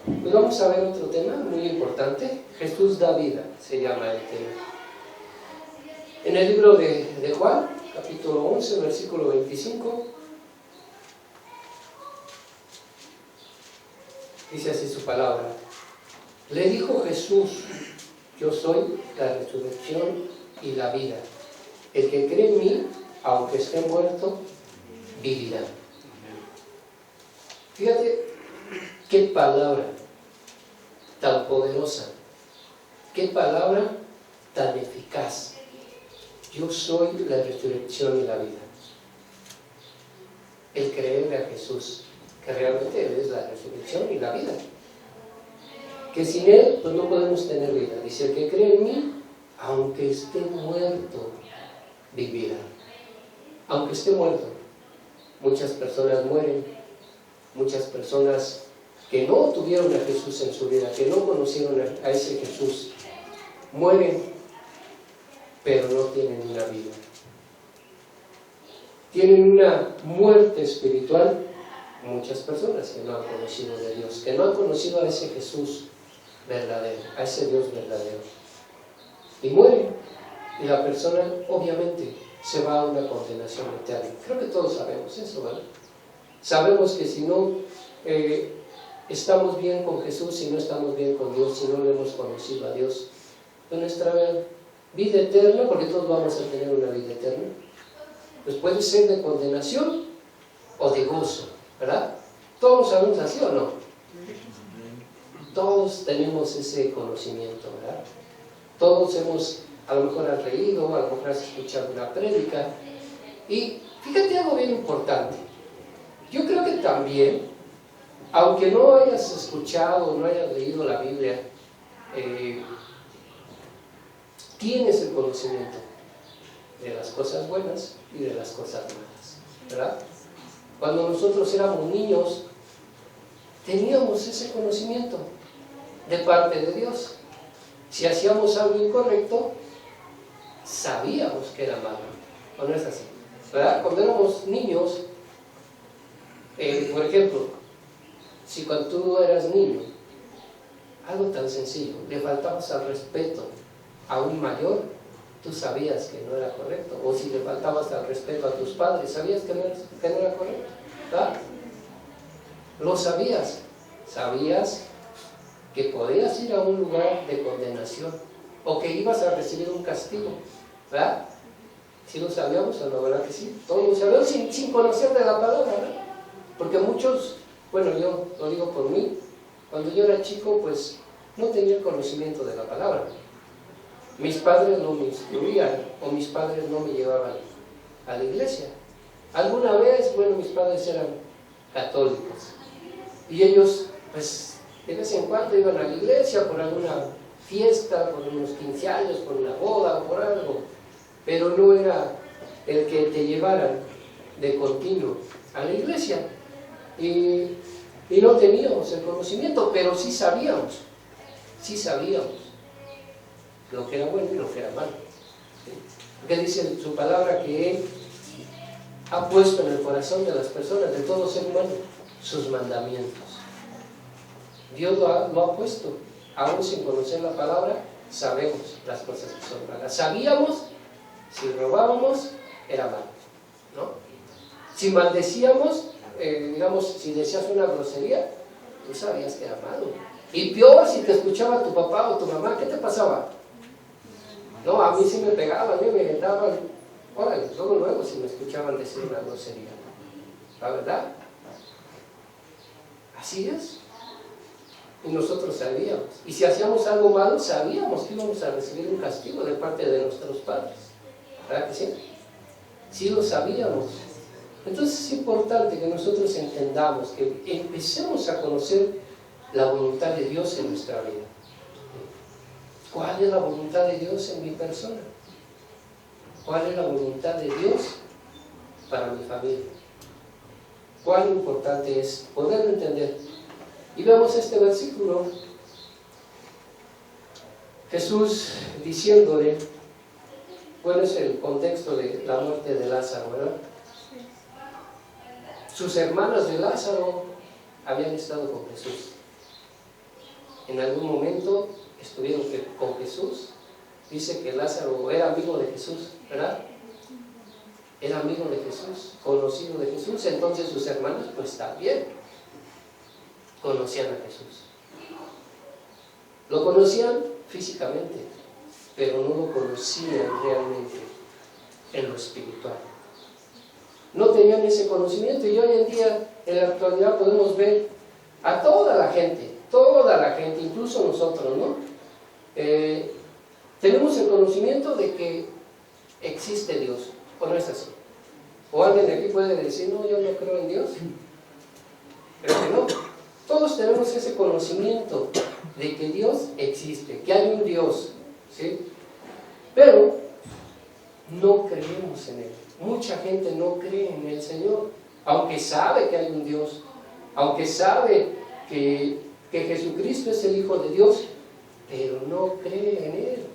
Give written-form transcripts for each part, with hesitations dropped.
Pues vamos a ver otro tema muy importante. Jesús da vida, se llama el tema. En el libro de Juan, capítulo 11, versículo 25, dice así su palabra. Le dijo Jesús: yo soy la resurrección y la vida. El que cree en mí, aunque esté muerto, vivirá. Fíjate qué palabra tan poderosa, qué palabra tan eficaz. Yo soy la resurrección y la vida. El creerle a Jesús, que realmente Él es la resurrección y la vida. Que sin Él pues no podemos tener vida. Dice: el que cree en mí, aunque esté muerto, vivirá. Aunque esté muerto. Muchas personas mueren. Muchas personas que no tuvieron a Jesús en su vida, que no conocieron a ese Jesús, mueren, pero no tienen una vida. Tienen una muerte espiritual. Muchas personas que no han conocido de Dios, que no han conocido a ese Jesús verdadero, a ese Dios verdadero, y mueren, y la persona obviamente se va a una condenación eterna. Creo que todos sabemos eso, ¿verdad? Sabemos que si no estamos bien con Jesús, si no estamos bien con Dios, si no le hemos conocido a Dios, pues nuestra vida eterna, porque todos vamos a tener una vida eterna, pues puede ser de condenación o de gozo, ¿verdad? Todos sabemos así, ¿o no? Todos tenemos ese conocimiento, ¿verdad? Todos hemos, a lo mejor has reído, a lo mejor has escuchado una prédica. Y fíjate algo bien importante. Yo creo que también, aunque no hayas escuchado, no hayas leído la Biblia, tienes el conocimiento de las cosas buenas y de las cosas malas, ¿verdad? Cuando nosotros éramos niños, teníamos ese conocimiento de parte de Dios. Si hacíamos algo incorrecto, sabíamos que era malo. ¿O no es así? ¿Verdad? Cuando éramos niños, por ejemplo, si cuando tú eras niño, algo tan sencillo, le faltabas al respeto a un mayor, tú sabías que no era correcto. O si le faltabas al respeto a tus padres, sabías que no era correcto, ¿verdad? Lo sabías. Sabías que podías ir a un lugar de condenación o que ibas a recibir un castigo, ¿verdad? ¿Sí lo sabíamos o no? ¿Verdad que sí? Todos lo sabíamos sin conocer de la palabra, ¿verdad? Porque muchos, bueno, yo lo digo por mí, cuando yo era chico, pues no tenía el conocimiento de la palabra. Mis padres no me instruían o mis padres no me llevaban a la iglesia. Alguna vez, bueno, mis padres eran católicos y ellos, pues, de vez en cuando iban a la iglesia por alguna fiesta, por unos 15 años, por una boda o por algo, pero no era el que te llevaran de continuo a la iglesia. Y no teníamos el conocimiento, pero sí sabíamos lo que era bueno y lo que era malo. ¿Sí? Porque dice su palabra que Él ha puesto en el corazón de las personas, de todo ser humano, sus mandamientos. Dios lo ha puesto, aún sin conocer la palabra, sabemos las cosas que son malas. Sabíamos, si robábamos, era malo, ¿no? Si maldecíamos, digamos, si decías una grosería, tú sabías que era malo. Y peor si te escuchaba tu papá o tu mamá, ¿qué te pasaba? No, a mí sí me pegaban, me daban, órale, luego si me escuchaban decir una grosería. ¿La verdad? Así es. Y nosotros sabíamos. Y si hacíamos algo malo, sabíamos que íbamos a recibir un castigo de parte de nuestros padres. ¿Verdad que sí? Sí lo sabíamos. Entonces es importante que nosotros entendamos, que empecemos a conocer la voluntad de Dios en nuestra vida. ¿Cuál es la voluntad de Dios en mi persona? ¿Cuál es la voluntad de Dios para mi familia? ¿Cuán importante es poderlo entender? Y vemos este versículo, Jesús diciéndole, bueno, es el contexto de la muerte de Lázaro, ¿verdad? Sus hermanas de Lázaro habían estado con Jesús. en algún momento estuvieron con Jesús. Dice que Lázaro era amigo de Jesús, ¿verdad? Era amigo de Jesús, conocido de Jesús. Entonces sus hermanos pues también conocían a Jesús. Lo conocían físicamente, pero no lo conocían realmente en lo espiritual. No tenían ese conocimiento, y hoy en día, en la actualidad, podemos ver a toda la gente, incluso nosotros, ¿no? Tenemos el conocimiento de que existe Dios, ¿o no es así? ¿O alguien de aquí puede decir, no, yo no creo en Dios? Creo que no. Todos tenemos ese conocimiento de que Dios existe, que hay un Dios, ¿sí? Pero no creemos en Él. Mucha gente no cree en el Señor, aunque sabe que hay un Dios, aunque sabe que Jesucristo es el Hijo de Dios, pero no cree en Él,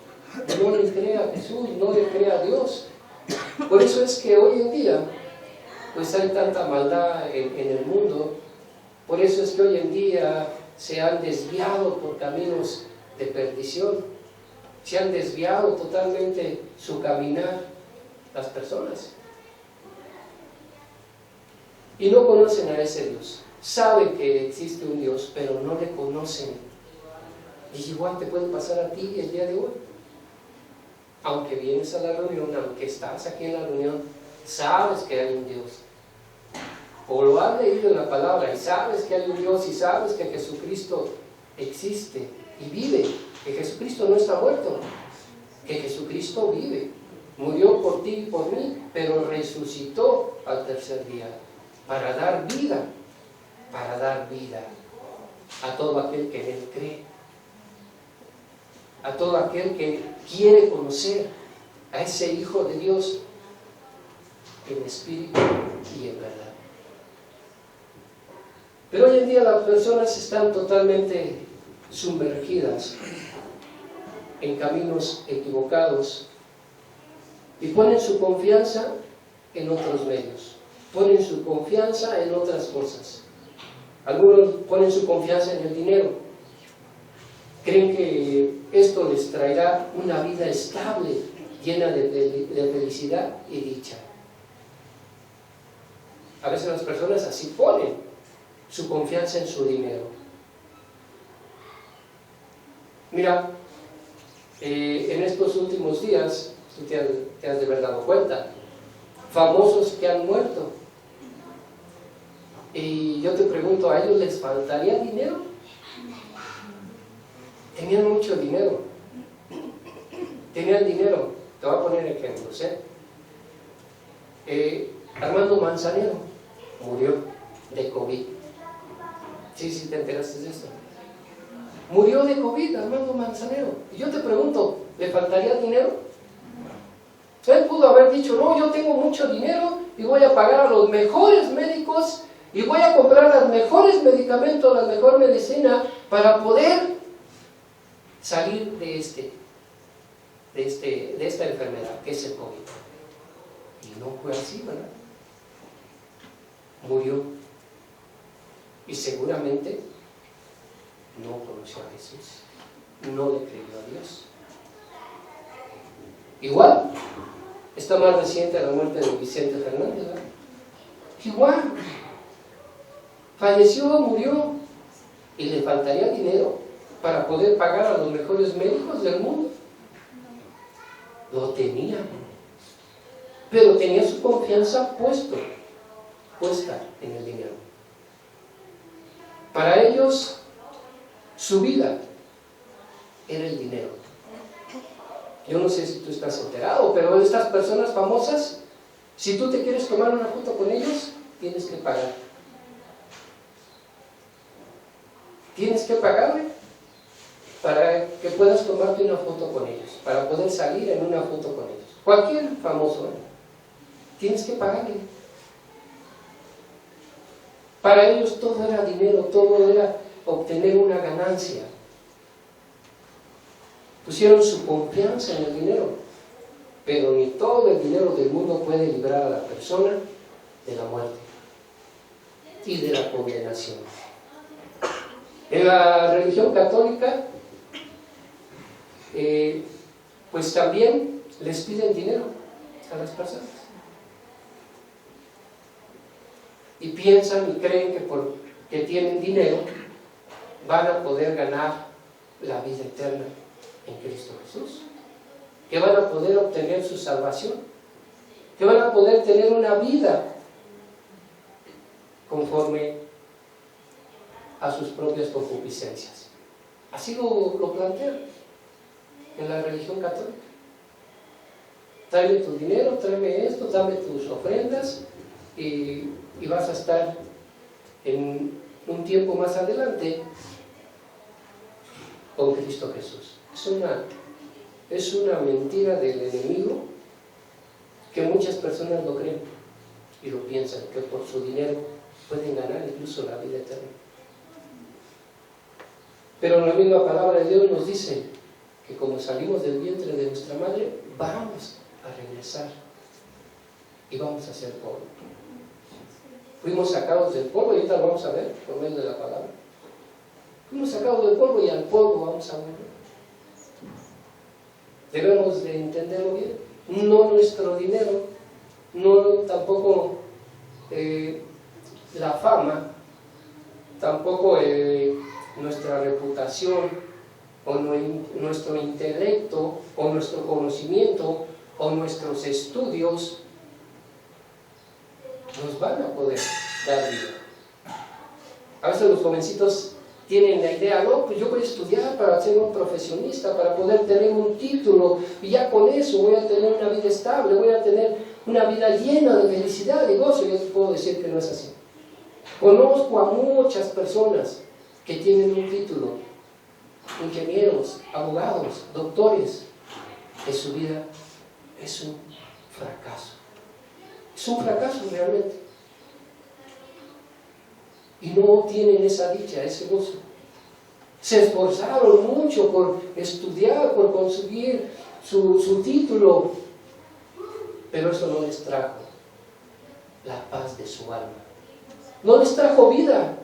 no le cree a Jesús, no le cree a Dios. Por eso es que hoy en día pues hay tanta maldad en el mundo. Por eso es que hoy en día se han desviado por caminos de perdición, se han desviado totalmente su caminar las personas, y no conocen a ese Dios. Saben que existe un Dios, pero no le conocen. Y igual te puede pasar a ti el día de hoy. Aunque vienes a la reunión, aunque estás aquí en la reunión, sabes que hay un Dios, o lo has leído en la palabra y sabes que hay un Dios, y sabes que Jesucristo existe y vive, que Jesucristo no está muerto, que Jesucristo vive, murió por ti y por mí, pero resucitó al tercer día para dar vida a todo aquel que en Él cree, a todo aquel que quiere conocer a ese Hijo de Dios en espíritu y en verdad. Pero hoy en día las personas están totalmente sumergidas en caminos equivocados y ponen su confianza en otros medios, ponen su confianza en otras cosas. Algunos ponen su confianza en el dinero, creen que esto les traerá una vida estable, llena de felicidad y dicha. A veces las personas así ponen su confianza en su dinero. Mira, en estos últimos días, tú te has de haber dado cuenta, famosos que han muerto. Y yo te pregunto, ¿a ellos les faltaría dinero? Tenían mucho dinero. Tenían dinero. Te voy a poner ejemplos, Armando Manzanero murió de COVID. Sí, te enteraste de esto. Murió de COVID Armando Manzanero. Y yo te pregunto, ¿le faltaría dinero? Él pudo haber dicho, no, yo tengo mucho dinero y voy a pagar a los mejores médicos y voy a comprar los mejores medicamentos, la mejor medicina para poder salir de esta enfermedad que es el COVID. Y no fue así, ¿verdad? Murió. Y seguramente no conoció a Jesús, no le creyó a Dios. Igual, está más reciente la muerte de Vicente Fernández, ¿verdad? Igual, falleció, murió, y le faltaría dinero para poder pagar a los mejores médicos del mundo. Lo tenía, pero tenía su confianza puesta en el dinero. Para ellos, su vida era el dinero. Yo no sé si tú estás enterado, pero estas personas famosas, si tú te quieres tomar una foto con ellos, tienes que pagar. Tienes que pagarle para que puedas tomarte una foto con ellos, para poder salir en una foto con ellos. Cualquier famoso, tienes que pagarle. Para ellos todo era dinero, todo era obtener una ganancia. Pusieron su confianza en el dinero, pero ni todo el dinero del mundo puede librar a la persona de la muerte y de la condenación. En la religión católica, pues también les piden dinero a las personas. Y piensan y creen que porque tienen dinero van a poder ganar la vida eterna en Cristo Jesús, que van a poder obtener su salvación, que van a poder tener una vida conforme a sus propias concupiscencias. Así lo plantean en la religión católica. Tráeme tu dinero, tráeme esto, dame tus ofrendas y vas a estar en un tiempo más adelante con Cristo Jesús. Es una mentira del enemigo que muchas personas lo creen y lo piensan, que por su dinero pueden ganar incluso la vida eterna. Pero la misma palabra de Dios nos dice que como salimos del vientre de nuestra madre, vamos a regresar y vamos a ser polvo. Fuimos sacados del polvo, y ahorita lo vamos a ver por medio de la palabra. Fuimos sacados del polvo y al polvo vamos a volver. Debemos de entenderlo bien. No nuestro dinero, no tampoco la fama, tampoco nuestra reputación, o nuestro intelecto, o nuestro conocimiento, o nuestros estudios nos van a poder dar vida. A veces los jovencitos tienen la idea, no, pues yo voy a estudiar para ser un profesionista, para poder tener un título, y ya con eso voy a tener una vida estable, voy a tener una vida llena de felicidad y gozo. Yo les puedo decir que no es así. Conozco a muchas personas que tienen un título, ingenieros, abogados, doctores, que su vida es un fracaso. Es un fracaso realmente. Y no tienen esa dicha, ese gozo. Se esforzaron mucho por estudiar, por conseguir su título, pero eso no les trajo la paz de su alma. No les trajo vida.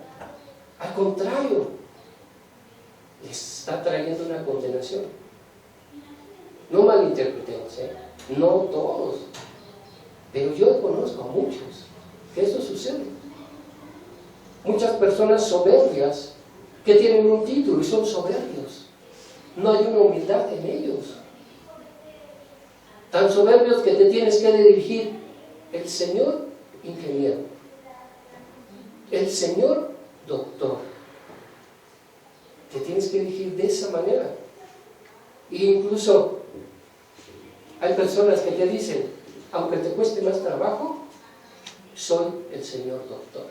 Al contrario, les está trayendo una condenación. No malinterpretemos, no todos, pero yo conozco a muchos que eso sucede. Muchas personas soberbias que tienen un título y son soberbios. No hay una humildad en ellos. Tan soberbios que te tienes que dirigir el señor ingeniero, el señor doctor. Te tienes que dirigir de esa manera. E incluso hay personas que te dicen, aunque te cueste más trabajo, soy el señor doctor.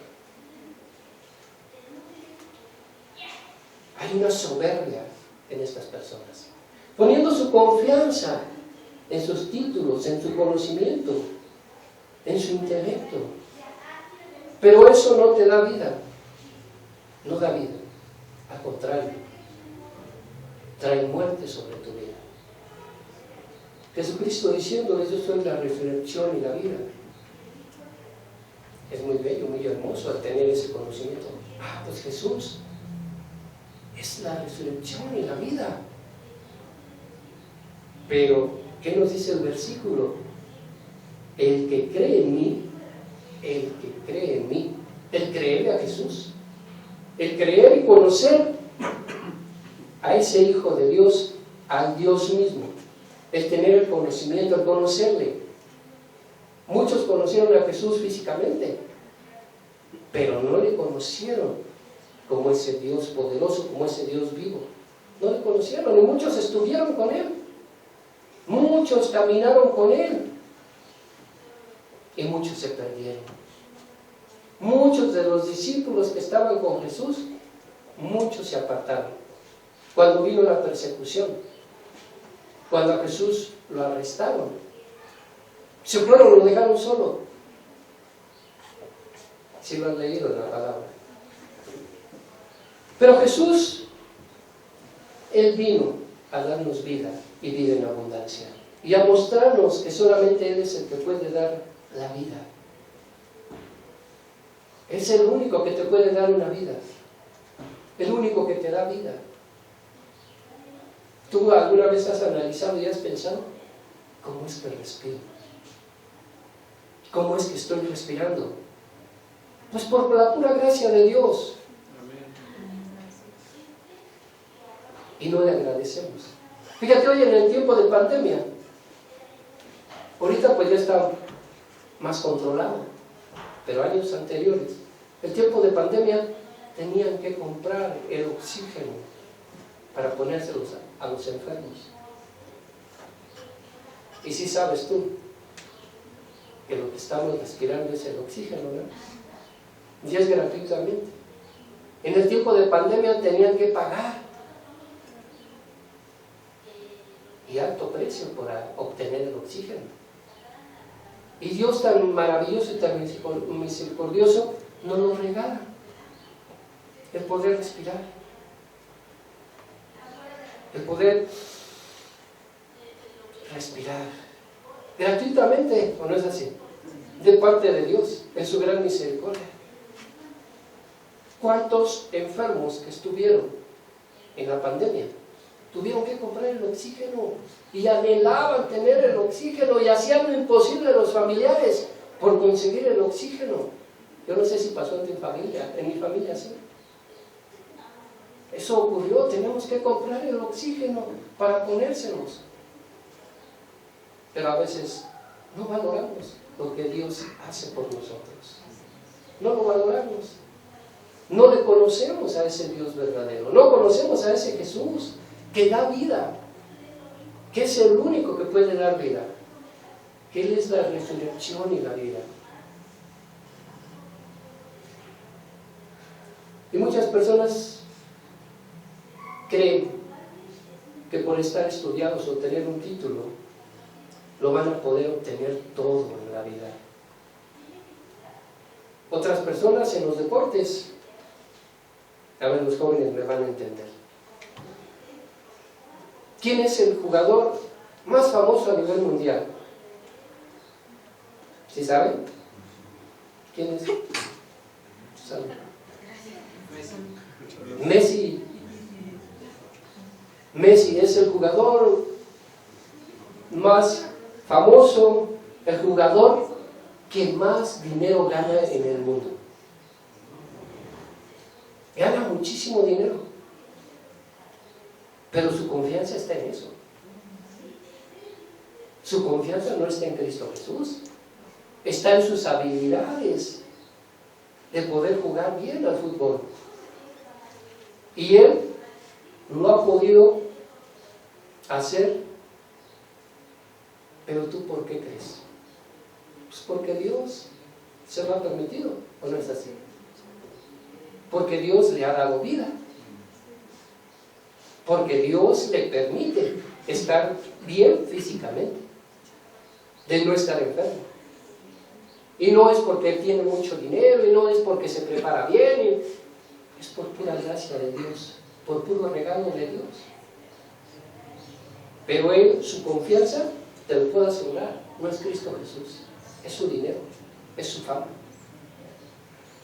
Hay una soberbia en estas personas, poniendo su confianza en sus títulos, en su conocimiento, en su intelecto. Pero eso no te da vida, no da vida, al contrario, trae muerte sobre tu vida. Jesucristo diciéndoles, yo soy la resurrección y la vida. Es muy bello, muy hermoso al tener ese conocimiento. Pues Jesús es la resurrección y la vida. Pero, ¿qué nos dice el versículo? El que cree en mí, el creer a Jesús, el creer y conocer a ese Hijo de Dios, al Dios mismo, el tener el conocimiento, el conocerle. Muchos conocieron a Jesús físicamente, pero no le conocieron como ese Dios poderoso, como ese Dios vivo. No le conocieron, y muchos estuvieron con Él, muchos caminaron con Él, y muchos se perdieron. Muchos de los discípulos que estaban con Jesús, muchos se apartaron. Cuando vino la persecución, cuando a Jesús lo arrestaron, se fueron, lo dejaron solo. Si lo han leído en la palabra. Pero Jesús, Él vino a darnos vida y vida en abundancia, y a mostrarnos que solamente Él es el que puede dar la vida. Es el único que te puede dar una vida. el único que te da vida. ¿Tú alguna vez has analizado y has pensado cómo es que respiro? ¿Cómo es que estoy respirando? Pues por la pura gracia de Dios. Y no le agradecemos. Fíjate, hoy en el tiempo de pandemia, ahorita pues ya está más controlado, pero años anteriores, el tiempo de pandemia, tenían que comprar el oxígeno para ponérselos a los enfermos. Y si sabes tú que lo que estamos respirando es el oxígeno, ¿no? Y es gratuitamente. En el tiempo de pandemia tenían que pagar y alto precio para obtener el oxígeno. Y Dios, tan maravilloso y tan misericordioso, nos lo regala, el poder respirar, el poder respirar gratuitamente, ¿o no es así? De parte de Dios, en su gran misericordia. ¿Cuántos enfermos que estuvieron en la pandemia tuvieron que comprar el oxígeno y anhelaban tener el oxígeno y hacían lo imposible a los familiares por conseguir el oxígeno? Yo no sé si pasó en tu familia, en mi familia sí. Eso ocurrió, tenemos que comprar el oxígeno para ponérselos. Pero a veces no valoramos lo que Dios hace por nosotros. No lo valoramos. No le conocemos a ese Dios verdadero. No conocemos a ese Jesús que da vida, que es el único que puede dar vida, que Él es la resurrección y la vida. Y muchas personas creen que por estar estudiados o tener un título lo van a poder obtener todo en la vida. Otras personas en los deportes, a ver, los jóvenes me van a entender. ¿Quién es el jugador más famoso a nivel mundial? ¿Sí saben? ¿Quién es? ¿Saben? Messi. Messi es el jugador más famoso, el jugador que más dinero gana en el mundo. Gana muchísimo dinero, pero su confianza está en eso. Su confianza no está en Cristo Jesús, está en sus habilidades de poder jugar bien al fútbol. Y él lo ha podido hacer, pero ¿tú por qué crees? Pues porque Dios se lo ha permitido, ¿o no es así? Porque Dios le ha dado vida, porque Dios le permite estar bien físicamente, de no estar enfermo. Y no es porque él tiene mucho dinero, y no es porque se prepara bien, es por pura gracia de Dios, por puro regalo de Dios. Pero él, su confianza, te lo puedo asegurar, no es Cristo Jesús, es su dinero, es su fama.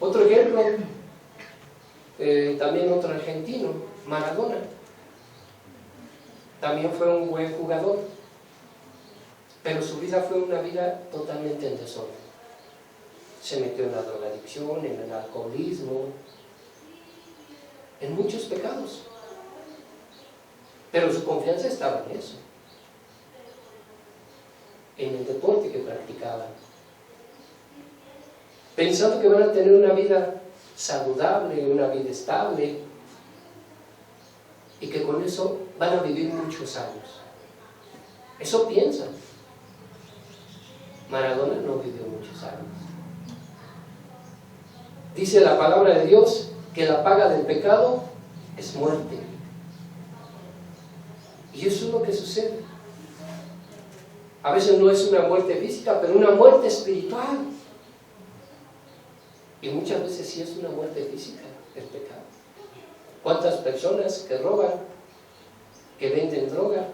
Otro ejemplo, también otro argentino, Maradona, también fue un buen jugador, pero su vida fue una vida totalmente en desorden. Se metió en la drogadicción, en el alcoholismo, en muchos pecados, pero su confianza estaba en eso, en el deporte que practicaban, pensando que van a tener una vida saludable, una vida estable, y que con eso van a vivir muchos años. Eso piensan. Maradona no vivió muchos años. Dice la palabra de Dios que la paga del pecado es muerte. Y eso es lo que sucede. A veces no es una muerte física, pero una muerte espiritual. Y muchas veces sí es una muerte física, el pecado. ¿Cuántas personas que roban, que venden droga?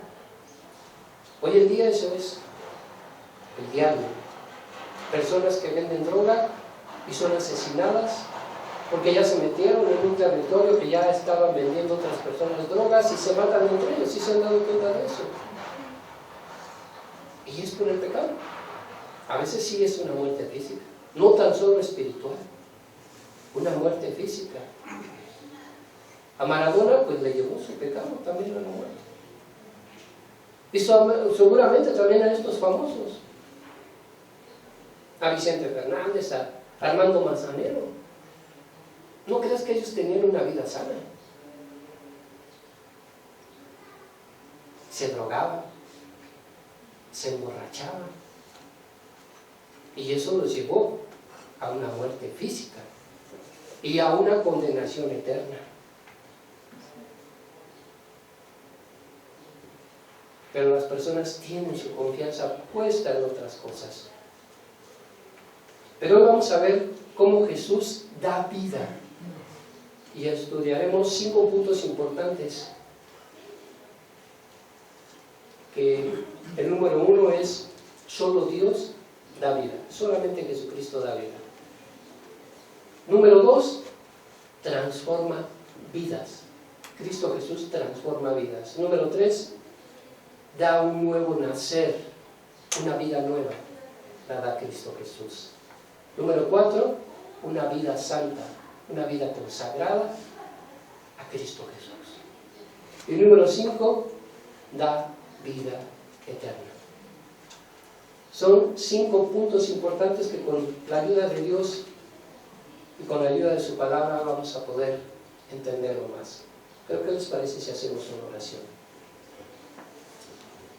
Hoy en día eso es el diablo. Personas que venden droga y son asesinadas porque ya se metieron en un territorio que ya estaban vendiendo otras personas drogas y se matan entre ellos, ¿sí se han dado cuenta de eso? Y es por el pecado. A veces sí es una muerte física, no tan solo espiritual, una muerte física. A Maradona pues le llevó su pecado también a la muerte. Y seguramente también a estos famosos, a Vicente Fernández, a Armando Manzanero. ¿No creas que ellos tenían una vida sana? Se drogaban, se emborrachaban, y eso los llevó a una muerte física y a una condenación eterna. Pero las personas tienen su confianza puesta en otras cosas. Pero hoy vamos a ver cómo Jesús da vida. Y estudiaremos 5 puntos importantes. Que el número 1 es: solo Dios da vida. Solamente Jesucristo da vida. Número 2, transforma vidas. Cristo Jesús transforma vidas. Número 3, da un nuevo nacer, una vida nueva, la da Cristo Jesús. Número 4, una vida santa, una vida consagrada a Cristo Jesús. Y número 5, da vida eterna. Son 5 puntos importantes que con la ayuda de Dios y con la ayuda de su palabra vamos a poder entenderlo más. Pero ¿qué les parece si hacemos una oración?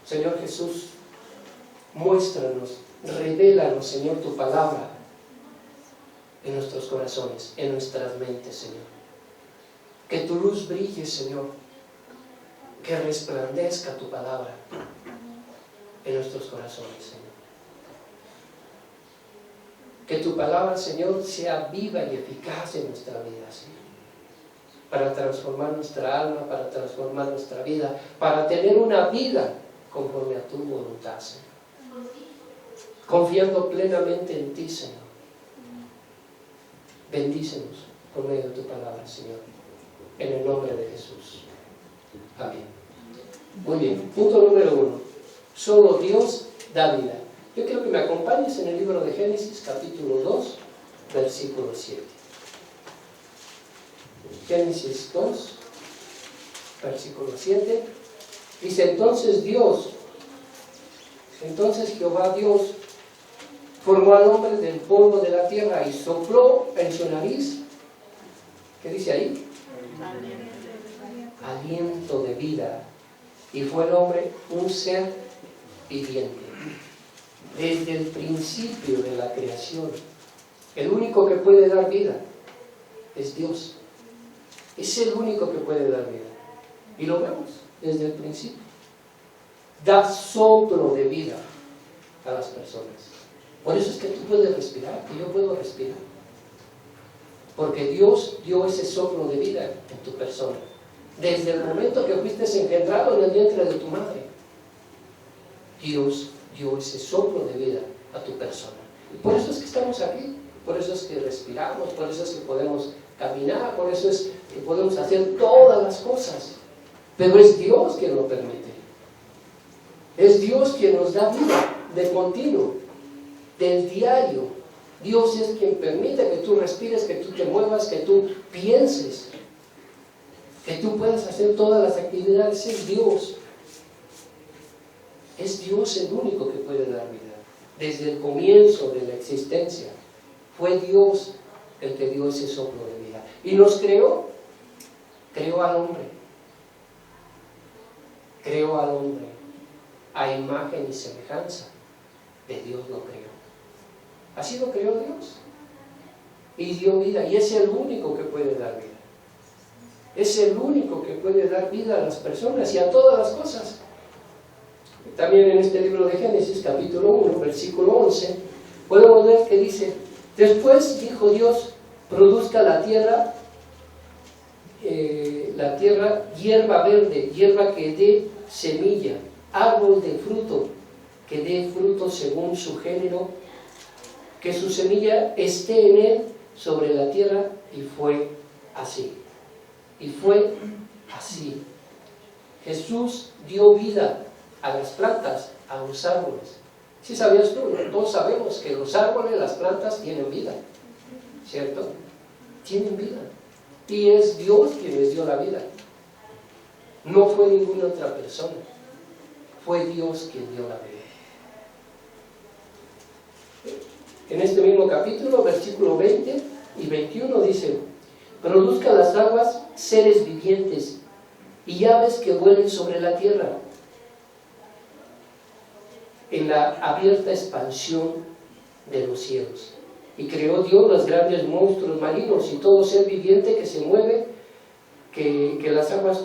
Señor Jesús, muéstranos, revélanos, Señor, tu palabra en nuestros corazones, en nuestras mentes, Señor. Que tu luz brille, Señor, que resplandezca tu palabra en nuestros corazones, Señor. Que tu palabra, Señor, sea viva y eficaz en nuestra vida, Señor, para transformar nuestra alma, para transformar nuestra vida, para tener una vida conforme a tu voluntad, Señor, confiando plenamente en ti, Señor. Bendícenos por medio de tu palabra, Señor, en el nombre de Jesús. Amén. Muy bien, punto número 1. Solo Dios da vida. Yo quiero que me acompañes en el libro de Génesis, capítulo 2, versículo 7. Génesis 2, versículo 7. Dice: entonces Jehová Dios formó al hombre del polvo de la tierra y sopló en su nariz, ¿qué dice ahí? Aliento de vida, y fue el hombre un ser viviente. Desde el principio de la creación, el único que puede dar vida es Dios. Es el único que puede dar vida. Y lo vemos desde el principio. Da soplo de vida a las personas. Por eso es que tú puedes respirar, que yo puedo respirar. Porque Dios dio ese soplo de vida en tu persona. Desde el momento que fuiste engendrado en el vientre de tu madre, Dios dio ese soplo de vida a tu persona. Y por eso es que estamos aquí, por eso es que respiramos, por eso es que podemos caminar, por eso es que podemos hacer todas las cosas. Pero es Dios quien lo permite. Es Dios quien nos da vida de continuo, del diario. Dios es quien permite que tú respires, que tú te muevas, que tú pienses, que tú puedas hacer todas las actividades. Es Dios. Es Dios el único que puede dar vida. Desde el comienzo de la existencia, fue Dios el que dio ese soplo de vida. Y nos creó al hombre. Creó al hombre a imagen y semejanza de Dios lo creó. Así lo creó Dios. Y dio vida. Y es el único que puede dar vida. Es el único que puede dar vida a las personas y a todas las cosas. También en este libro de Génesis, capítulo 1, versículo 11, podemos ver que dice: después dijo Dios, produzca la tierra hierba verde, hierba que dé semilla, árbol de fruto, que dé fruto según su género, que su semilla esté en él sobre la tierra y fue así. Y fue así. Jesús dio vida a las plantas, a los árboles. ¿Sí sabías tú? Todos sabemos que los árboles, las plantas tienen vida, ¿cierto? Tienen vida. Y es Dios quien les dio la vida. No fue ninguna otra persona. Fue Dios quien dio la vida. En este mismo capítulo, versículo 20 y 21 dice: produzcan las aguas seres vivientes y aves que vuelen sobre la tierra, en la abierta expansión de los cielos. Y creó Dios los grandes monstruos marinos y todo ser viviente que se mueve, que las aguas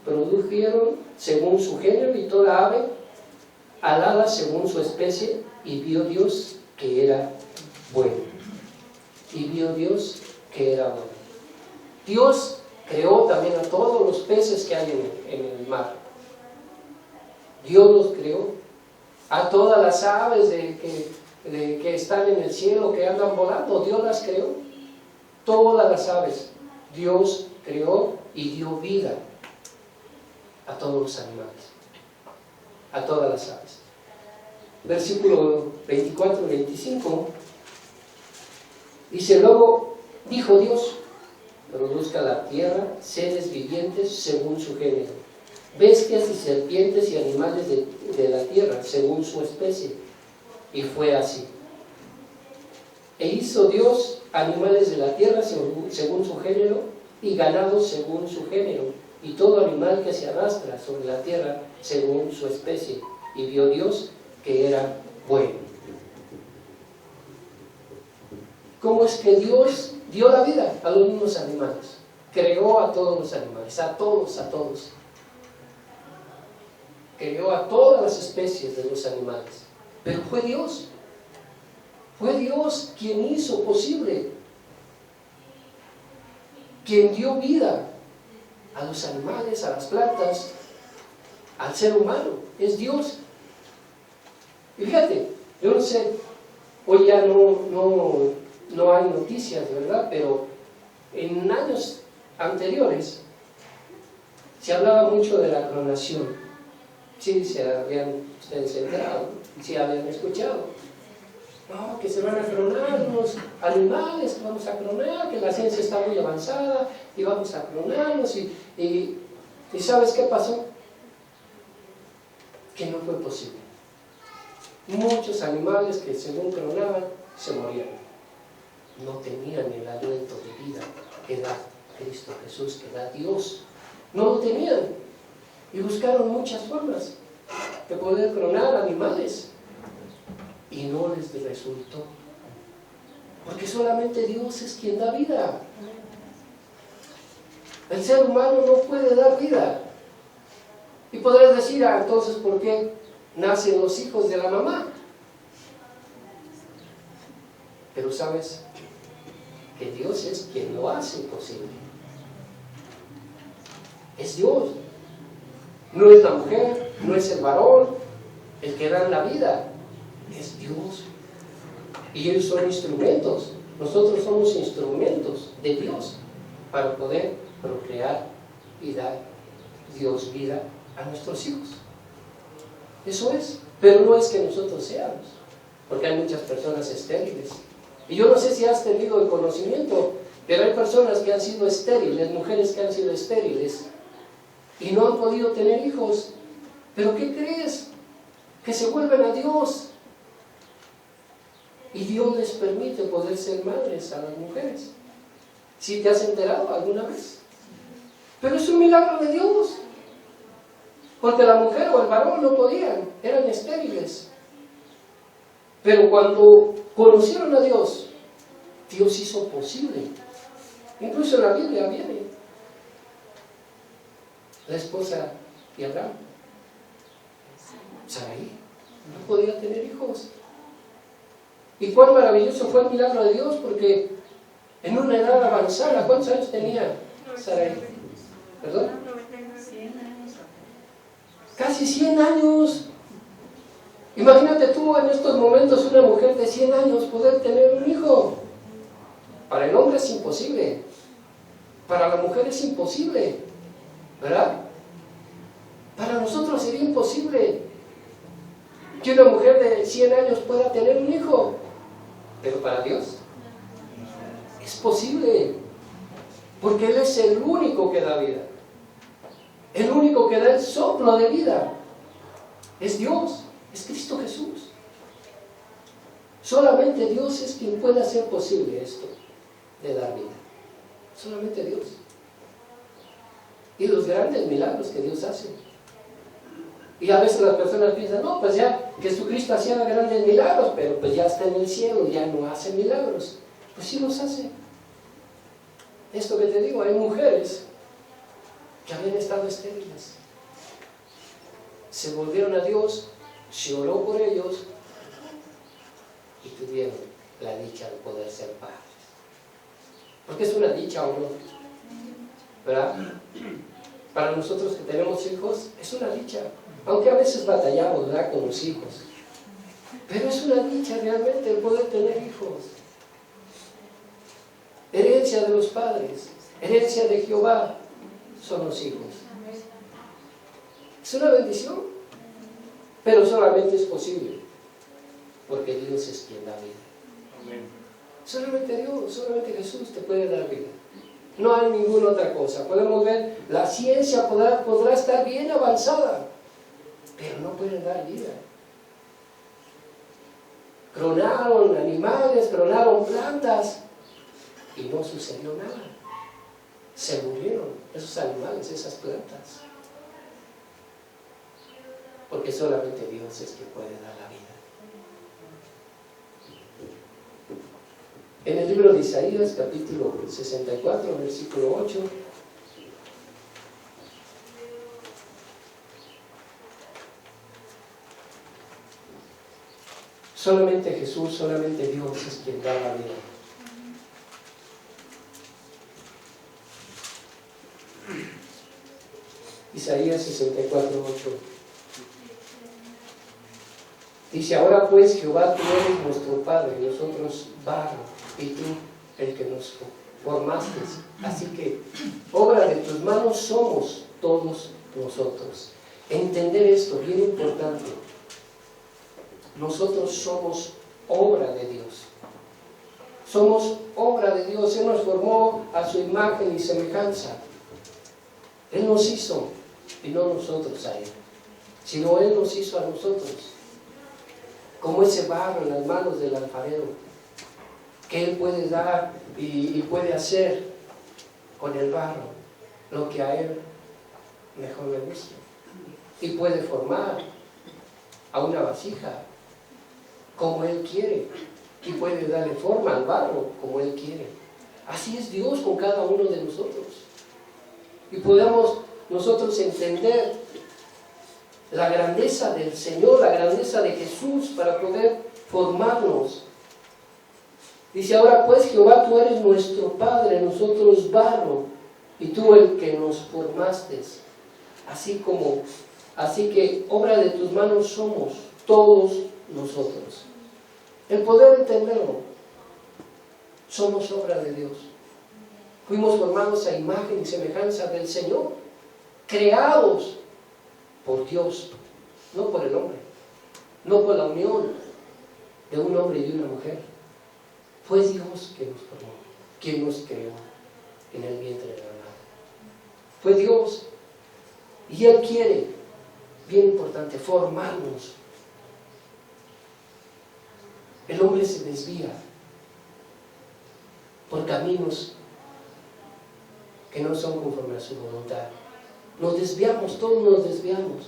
produjeron según su género, y toda ave alada según su especie, y vio Dios que era bueno. Y vio Dios que era bueno. Dios creó también a todos los peces que hay en el mar. Dios los creó. A todas las aves que están en el cielo, que andan volando, Dios las creó. Todas las aves Dios creó y dio vida a todos los animales, a todas las aves. Versículo 24 y 25 dice: luego dijo Dios: produzca la tierra seres vivientes según su género, bestias y serpientes y animales de la tierra según su especie. Y fue así. E hizo Dios animales de la tierra según su género, y ganado según su género, y todo animal que se arrastra sobre la tierra según su especie. Y vio Dios que era bueno. ¿Cómo es que Dios dio la vida a los mismos animales? Creó a todos los animales, a todos. Creó a todas las especies de los animales. Pero fue Dios quien hizo posible, quien dio vida a los animales, a las plantas, al ser humano. Es Dios. Y fíjate, yo no sé, hoy ya no hay noticias, ¿verdad? Pero en años anteriores se hablaba mucho de la clonación. Sí, se habían ustedes enterado, sí habían escuchado. No, que se van a clonar los animales, que vamos a clonar, que la ciencia está muy avanzada y vamos a clonarlos. ¿Y sabes qué pasó? Que no fue posible. Muchos animales que según clonaban se morían. No tenían el aliento de vida que da Cristo Jesús, que da Dios. No lo tenían. Y buscaron muchas formas de poder clonar animales. Y no les resultó. Porque solamente Dios es quien da vida. El ser humano no puede dar vida. Y podrás decir: entonces, ¿por qué nacen los hijos de la mamá? Pero sabes que Dios es quien lo hace posible. Es Dios. No es la mujer, no es el varón el que da la vida. Es Dios. Y ellos son instrumentos. Nosotros somos instrumentos de Dios para poder procrear y dar Dios vida a nuestros hijos. Eso es. Pero no es que nosotros seamos, porque hay muchas personas estériles. Y yo no sé si has tenido el conocimiento, pero hay personas que han sido estériles, mujeres que han sido estériles y no han podido tener hijos. ¿Pero qué crees? Que se vuelven a Dios. Y Dios les permite poder ser madres a las mujeres. ¿Sí te has enterado alguna vez? Pero es un milagro de Dios. Porque la mujer o el varón no podían, eran estériles. Pero cuando conocieron a Dios, Dios hizo posible. Incluso en la Biblia viene la esposa de Abraham, Sarai, no podía tener hijos. Y cuán maravilloso fue el milagro de Dios, porque en una edad avanzada, ¿cuántos años tenía Sarai? ¿Perdón? Casi 100 años. Imagínate tú en estos momentos una mujer de 100 años poder tener un hijo. Para Para el hombre es imposible. Para la mujer es imposible. ¿Verdad? Para nosotros sería imposible que una mujer de 100 años pueda tener un hijo. Pero para Dios es posible. Porque Él es el único que da vida. El único que da el soplo de vida. Es Dios. Es Cristo Jesús. Solamente Dios es quien puede hacer posible esto de dar vida. Solamente Dios. Y los grandes milagros que Dios hace. Y a veces las personas piensan, no, pues ya Jesucristo hacía grandes milagros, pero pues ya está en el cielo, ya no hace milagros. Pues sí los hace. Esto que te digo, hay mujeres que habían estado estériles. Se volvieron a Dios, se oró por ellos y tuvieron la dicha de poder ser padres. Porque es una dicha o no, ¿verdad? Para nosotros que tenemos hijos, es una dicha. Aunque a veces batallamos, ¿verdad?, con los hijos. Pero es una dicha realmente el poder tener hijos. Herencia de los padres, herencia de Jehová son los hijos. Es una bendición, pero solamente es posible porque Dios es quien da vida. Amén. Solamente Dios, solamente Jesús te puede dar vida. No hay ninguna otra cosa. Podemos ver, la ciencia podrá estar bien avanzada, pero no puede dar vida. Clonaron animales, clonaron plantas y no sucedió nada. Se murieron esos animales, esas plantas. Porque solamente Dios es quien puede dar la vida. En el libro de Isaías, capítulo 64, versículo 8, solamente Jesús, solamente Dios es quien da la vida. Isaías 64, 8. Dice, ahora pues Jehová, tú eres nuestro Padre, nosotros barro, y tú el que nos formaste. Así que obra de tus manos somos todos nosotros. Entender esto, bien importante. Nosotros somos obra de Dios. Somos obra de Dios. Él nos formó a su imagen y semejanza. Él nos hizo, y no nosotros a Él, sino Él nos hizo a nosotros. Como ese barro en las manos del alfarero, que Él puede dar y puede hacer con el barro lo que a Él mejor le gusta. Y puede formar a una vasija como Él quiere, y puede darle forma al barro como Él quiere. Así es Dios con cada uno de nosotros. Y podamos nosotros entender la grandeza del Señor, la grandeza de Jesús para poder formarnos. Dice, ahora pues Jehová, tú eres nuestro Padre, nosotros barro, y tú el que nos formaste. Así que obra de tus manos somos todos nosotros. El poder entenderlo, somos obra de Dios. Fuimos formados a imagen y semejanza del Señor, creados por Dios, no por el hombre, no por la unión de un hombre y de una mujer. Fue Dios quien nos formó, quien nos creó en el vientre de la madre. Fue Dios, y Él quiere, bien importante, formarnos. El hombre se desvía por caminos que no son conforme a su voluntad. Nos desviamos, todos nos desviamos.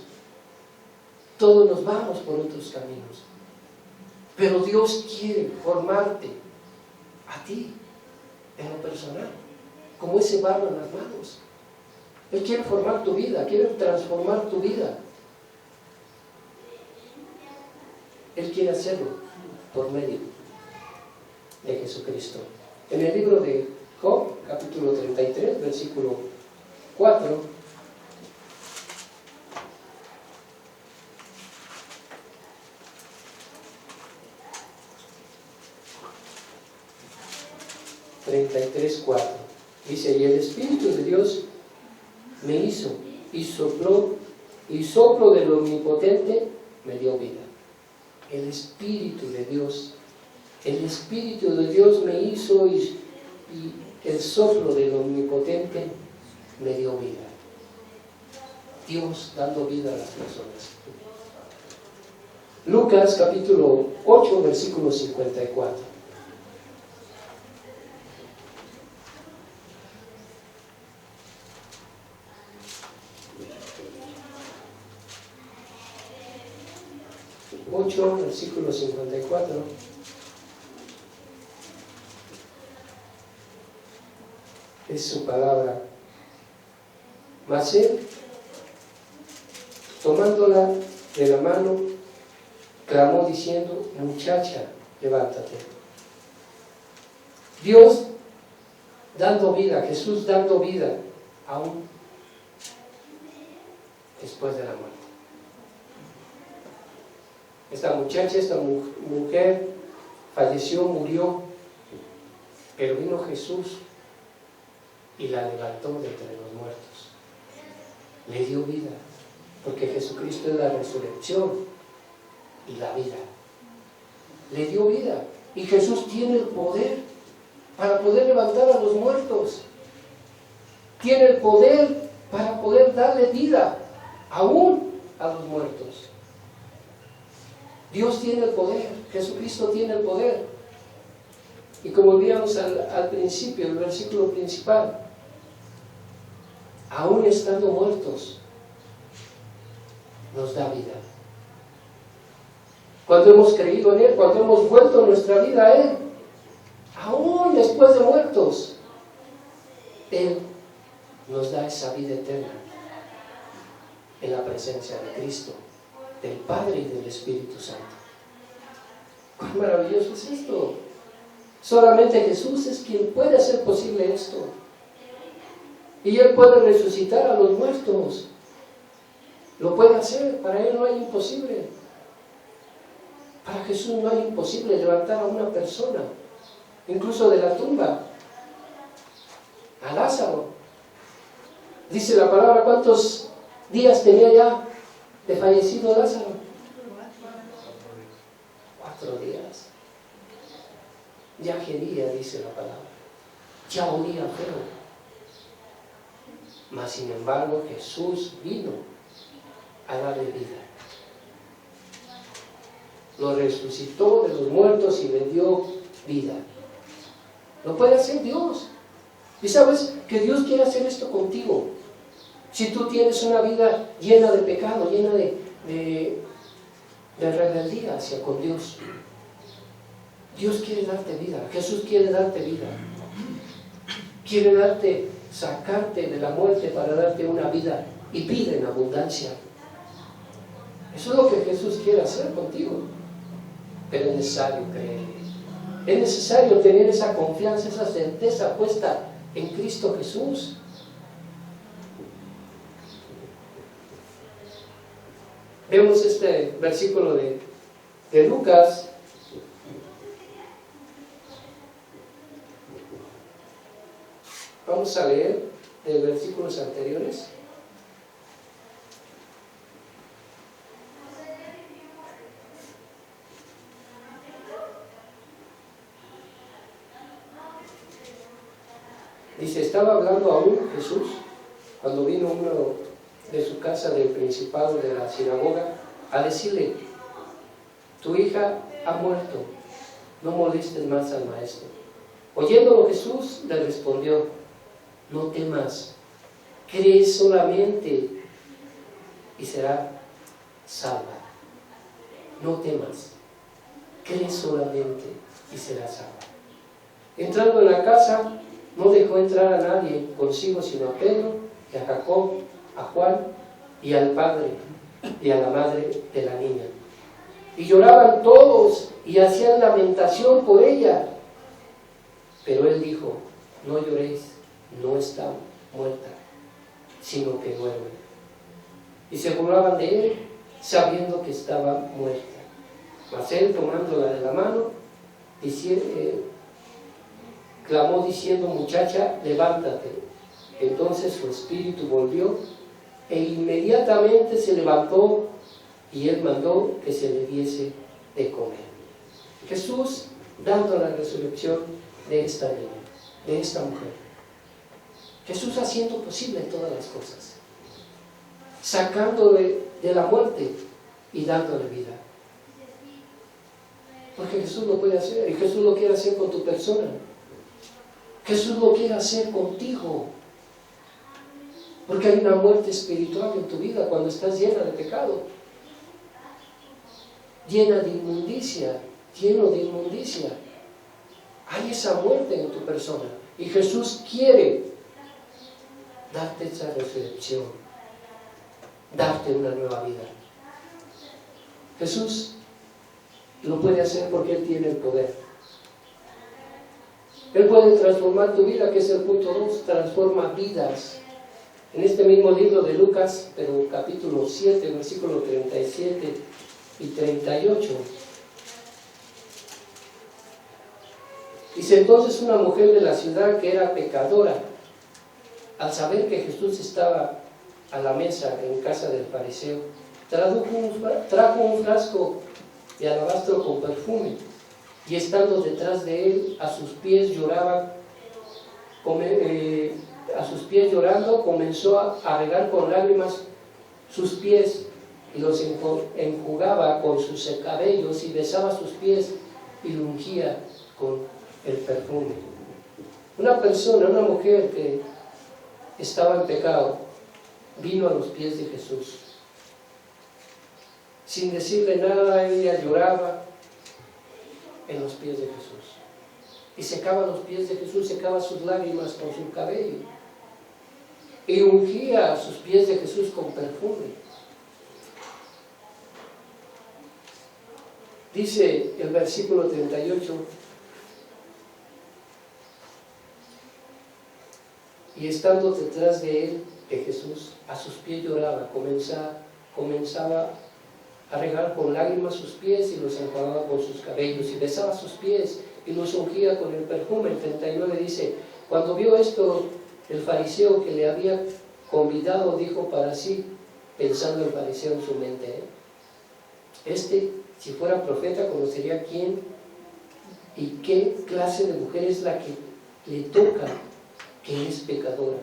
Todos nos vamos por otros caminos. Pero Dios quiere formarte a ti, en lo personal, como ese barro en las manos. Él quiere formar tu vida, quiere transformar tu vida. Él quiere hacerlo por medio de Jesucristo. En el libro de Job, capítulo 33, versículo 4, 33:4. Dice, y el Espíritu de Dios me hizo, y sopló, y soplo del Omnipotente me dio vida. El Espíritu de Dios me hizo, y el soplo del Omnipotente me dio vida. Dios dando vida a las personas. Lucas capítulo 8, versículo 54. Versículo 54. Es su palabra. Mas él, tomándola de la mano, clamó diciendo, muchacha, levántate. Dios dando vida, Jesús dando vida, aún después de la muerte. Esta muchacha, esta mujer falleció, murió, pero vino Jesús y la levantó de entre los muertos. Le dio vida, porque Jesucristo es la resurrección y la vida. Le dio vida, y Jesús tiene el poder para poder levantar a los muertos. Tiene el poder para poder darle vida aún a los muertos. Dios tiene el poder, Jesucristo tiene el poder. Y como veíamos al principio, el versículo principal, aún estando muertos, nos da vida. Cuando hemos creído en Él, cuando hemos vuelto nuestra vida a Él, aún después de muertos, Él nos da esa vida eterna en la presencia de Cristo, del Padre y del Espíritu Santo. ¡Cuán maravilloso es esto! Solamente Jesús es quien puede hacer posible esto. Y Él puede resucitar a los muertos. Lo puede hacer, para Él no hay imposible. Para Jesús no hay imposible levantar a una persona, incluso de la tumba, a Lázaro. Dice la palabra, ¿cuántos días tenía ya de fallecido Lázaro? 4 días. Ya gemía, dice la palabra. Ya olía feo. Mas sin embargo Jesús vino a darle vida. Lo resucitó de los muertos y le dio vida. Lo puede hacer Dios. Y sabes que Dios quiere hacer esto contigo. Si tú tienes una vida llena de pecado, llena de rebeldía hacia con Dios, Dios quiere darte vida. Jesús quiere darte vida. Quiere sacarte de la muerte para darte una vida y vida en abundancia. Eso es lo que Jesús quiere hacer contigo. Pero es necesario creerle. Es necesario tener esa confianza, esa certeza puesta en Cristo Jesús. Vemos este versículo de Lucas. Vamos a leer de versículos anteriores. Dice, estaba hablando aún Jesús cuando vino uno de su casa del principado de la sinagoga a decirle, tu hija ha muerto, no molestes más al maestro. Oyéndolo Jesús le respondió, no temas, cree solamente y será salva. No temas, cree solamente y será salva. Entrando en la casa, no dejó entrar a nadie consigo sino a Pedro y a Jacob, a Juan y al padre y a la madre de la niña. Y lloraban todos y hacían lamentación por ella. Pero él dijo, no lloréis, no está muerta, sino que duerme. Y se burlaban de él, sabiendo que estaba muerta. Mas él, tomándola de la mano, clamó diciendo: muchacha, levántate. Entonces su espíritu volvió e inmediatamente se levantó, y él mandó que se le diese de comer. Jesús dando la resurrección de esta niña, de esta mujer. Jesús haciendo posible todas las cosas, sacándole de la muerte y dándole vida. Porque Jesús lo puede hacer, y Jesús lo quiere hacer con tu persona. Jesús lo quiere hacer contigo. Porque hay una muerte espiritual en tu vida cuando estás llena de pecado, llena de inmundicia, lleno de inmundicia. Hay esa muerte en tu persona. Y Jesús quiere darte esa resurrección, darte una nueva vida. Jesús lo puede hacer porque Él tiene el poder. Él puede transformar tu vida, que es el punto 2, transforma vidas. En este mismo libro de Lucas, pero capítulo 7, versículo 37 y 38. Dice: entonces una mujer de la ciudad que era pecadora, al saber que Jesús estaba a la mesa en casa del fariseo, trajo un frasco de alabastro con perfume, y estando detrás de él, a sus pies llorando, comenzó a regar con lágrimas sus pies, y los enjugaba con sus cabellos, y besaba sus pies, y lo ungía con el perfume. Una persona, una mujer que estaba en pecado, vino a los pies de Jesús. Sin decirle nada, ella lloraba en los pies de Jesús. Y secaba los pies de Jesús, secaba sus lágrimas con su cabello. Y ungía sus pies de Jesús con perfume. Dice el versículo 38: y estando detrás de él, de Jesús, a sus pies lloraba, comenzaba a regar con lágrimas sus pies, y los enjuagaba con sus cabellos, y besaba sus pies, y los ungía con el perfume. El 39 dice: cuando vio esto, el fariseo que le había convidado dijo para sí, pensando el fariseo en su mente: si fuera profeta, conocería quién y qué clase de mujer es la que le toca, que es pecadora.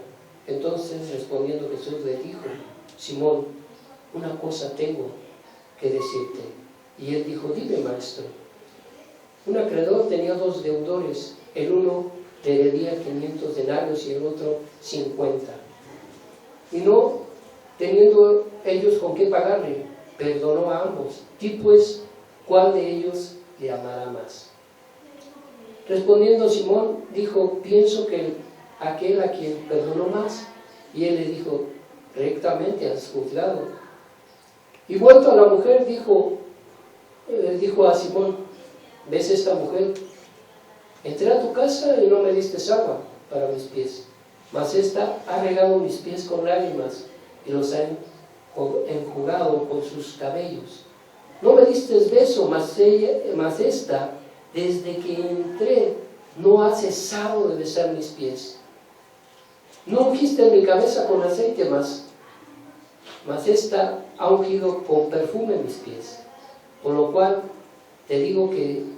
Entonces, respondiendo Jesús, le dijo: Simón, una cosa tengo que decirte. Y él dijo: dime, maestro. Un acreedor tenía 2 deudores, el uno le debía 500 denarios y el otro 50. Y no teniendo ellos con qué pagarle, perdonó a ambos. Di pues, ¿cuál de ellos le amará más? Respondiendo Simón, dijo: pienso que aquel a quien perdonó más. Y él le dijo: rectamente has juzgado. Y vuelto a la mujer, dijo a Simón: ¿ves esta mujer? Entré a tu casa y no me diste agua para mis pies, mas esta ha regado mis pies con lágrimas y los ha enjugado con sus cabellos. No me diste beso, mas esta, desde que entré, no ha cesado de besar mis pies. No ungiste mi cabeza con aceite, mas esta ha ungido con perfume mis pies. Por lo cual te digo que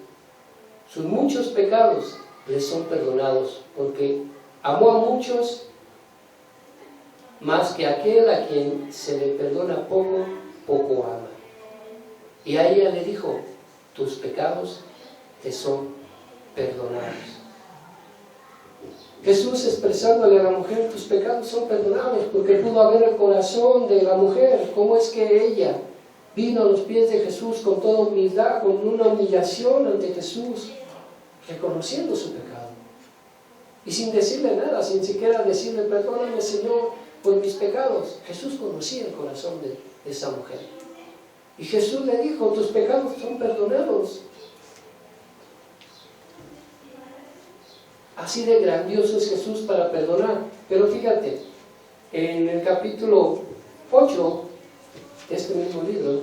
sus muchos pecados les son perdonados, porque amó a muchos, más que aquel a quien se le perdona poco, poco ama. Y a ella le dijo: tus pecados te son perdonados. Jesús expresándole a la mujer: tus pecados son perdonados, porque pudo ver el corazón de la mujer, cómo es que ella vino a los pies de Jesús con toda humildad, con una humillación ante Jesús, reconociendo su pecado. Y sin decirle nada, sin siquiera decirle: perdóname, Señor, por mis pecados. Jesús conocía el corazón de esa mujer. Y Jesús le dijo: tus pecados son perdonados. Así de grandioso es Jesús para perdonar. Pero fíjate, en el capítulo 8 de este mismo libro,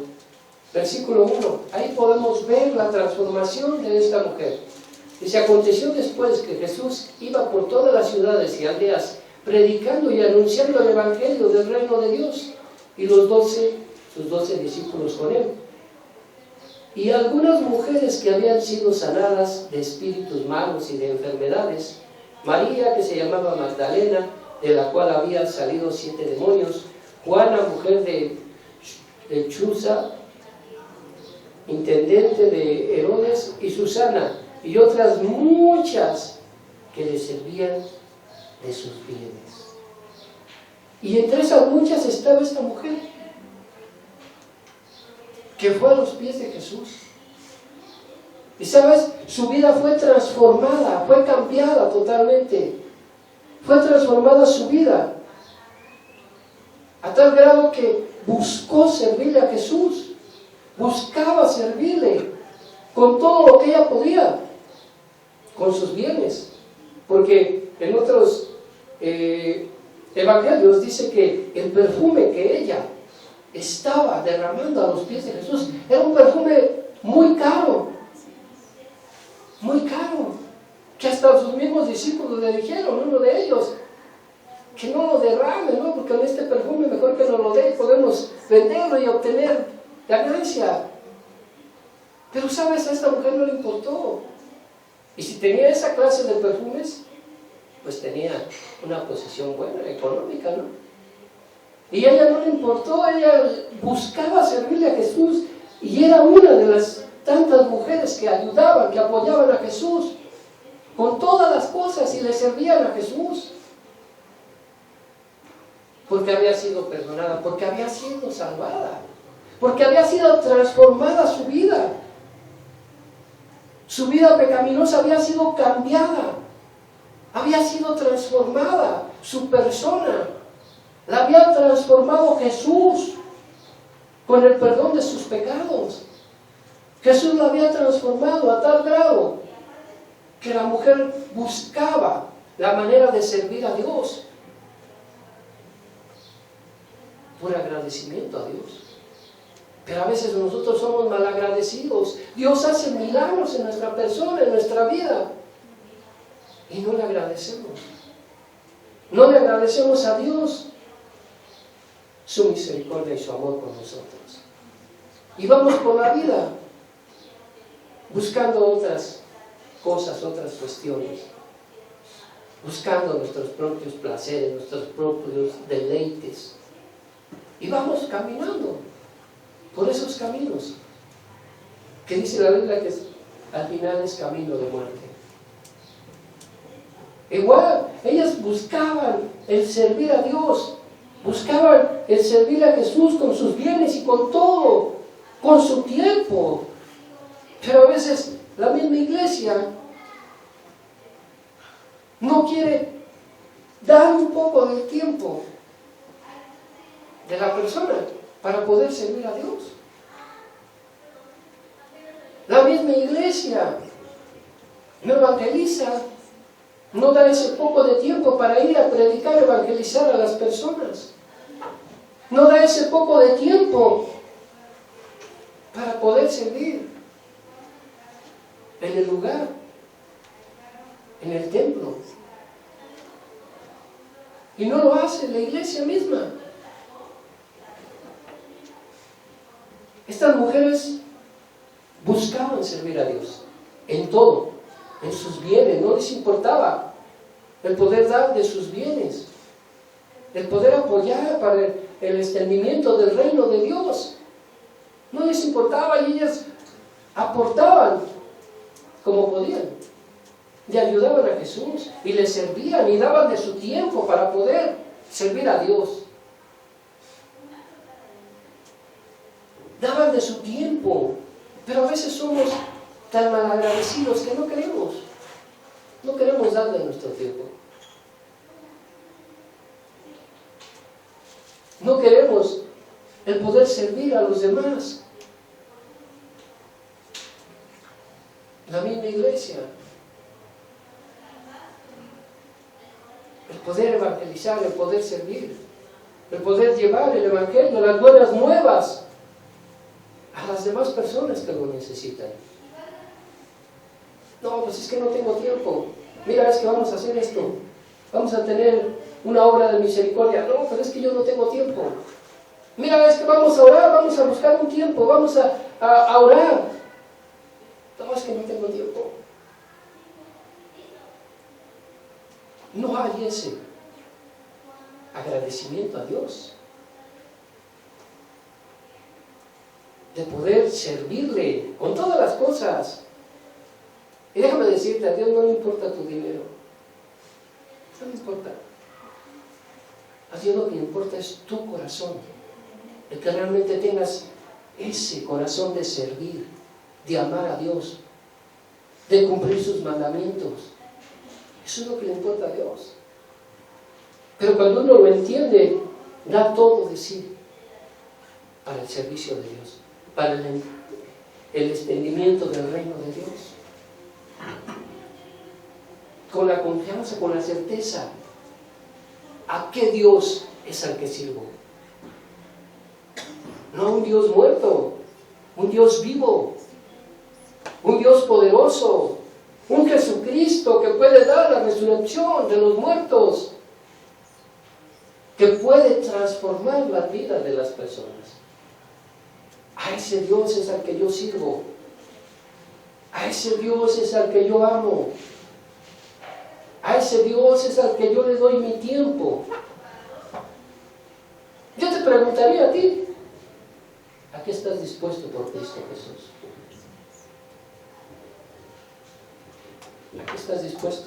versículo 1, ahí podemos ver la transformación de esta mujer. Dice, aconteció después que Jesús iba por todas las ciudades y aldeas, predicando y anunciando el evangelio del reino de Dios, y sus 12 discípulos con él. Y algunas mujeres que habían sido sanadas de espíritus malos y de enfermedades, María, que se llamaba Magdalena, de la cual habían salido 7 demonios, Juana, mujer de Chuza, intendente de Herodes, y Susana, y otras muchas que le servían de sus bienes. Y entre esas muchas estaba esta mujer, que fue a los pies de Jesús. Y sabes, su vida fue transformada, fue cambiada totalmente. Fue transformada su vida, a tal grado que buscó servirle a Jesús, buscaba servirle con todo lo que ella podía, con sus bienes, porque en otros evangelios dice que el perfume que ella estaba derramando a los pies de Jesús era un perfume muy caro, que hasta sus mismos discípulos le dijeron, uno de ellos, que no lo derrame, ¿no? Porque en este perfume mejor que nos lo dé, podemos venderlo y obtener ganancia. Pero sabes, a esta mujer no le importó. Y si tenía esa clase de perfumes, pues tenía una posición buena, económica, ¿no? Y a ella no le importó, ella buscaba servirle a Jesús, y era una de las tantas mujeres que ayudaban, que apoyaban a Jesús con todas las cosas y le servían a Jesús. Porque había sido perdonada, porque había sido salvada, porque había sido transformada su vida. Su vida pecaminosa había sido cambiada, había sido transformada, su persona. La había transformado Jesús con el perdón de sus pecados. Jesús la había transformado a tal grado que la mujer buscaba la manera de servir a Dios por agradecimiento a Dios. Pero a veces nosotros somos malagradecidos. Dios hace milagros en nuestra persona, en nuestra vida, y no le agradecemos. No le agradecemos a Dios su misericordia y su amor por nosotros. Y vamos por la vida buscando otras cosas, otras cuestiones, buscando nuestros propios placeres, nuestros propios deleites. Y vamos caminando por esos caminos, que dice la Biblia que al final es camino de muerte. Igual, ellas buscaban el servir a Dios, buscaban el servir a Jesús con sus bienes y con todo, con su tiempo. Pero a veces la misma iglesia no quiere dar un poco del tiempo de la persona para poder servir a Dios. La misma iglesia no evangeliza, no da ese poco de tiempo para ir a predicar, evangelizar a las personas. No da ese poco de tiempo para poder servir en el lugar, en el templo. Y no lo hace la iglesia misma. Estas mujeres buscaban servir a Dios en todo, en sus bienes. No les importaba el poder dar de sus bienes, el poder apoyar para el extendimiento del reino de Dios. No les importaba, y ellas aportaban como podían, y ayudaban a Jesús, y le servían, y daban de su tiempo para poder servir a Dios. Daban de su tiempo, pero a veces somos tan malagradecidos que no queremos dar de nuestro tiempo. No queremos el poder servir a los demás. La misma iglesia, el poder evangelizar, el poder servir, el poder llevar el evangelio, las buenas nuevas a las demás personas que lo necesitan. No, pues es que no tengo tiempo. Mira, es que vamos a hacer esto. Vamos a tener una obra de misericordia. No, pero es que yo no tengo tiempo. Mira, es que vamos a orar, vamos a buscar un tiempo, vamos a orar. No, es que no tengo tiempo. No hay ese agradecimiento a Dios de poder servirle con todas las cosas. Y déjame decirte, a Dios no le importa tu dinero. No le importa. A Dios lo que le importa es tu corazón. El que realmente tengas ese corazón de servir, de amar a Dios, de cumplir sus mandamientos. Eso es lo que le importa a Dios. Pero cuando uno lo entiende, da todo de sí para el servicio de Dios, para el extendimiento del reino de Dios. Con la confianza, con la certeza, ¿a qué Dios es al que sirvo? No a un Dios muerto, un Dios vivo, un Dios poderoso, un Jesucristo que puede dar la resurrección de los muertos, que puede transformar la vida de las personas. A ese Dios es al que yo sirvo, a ese Dios es al que yo amo, a ese Dios es al que yo le doy mi tiempo. Yo te preguntaría a ti, ¿a qué estás dispuesto por Cristo Jesús? ¿A qué estás dispuesto?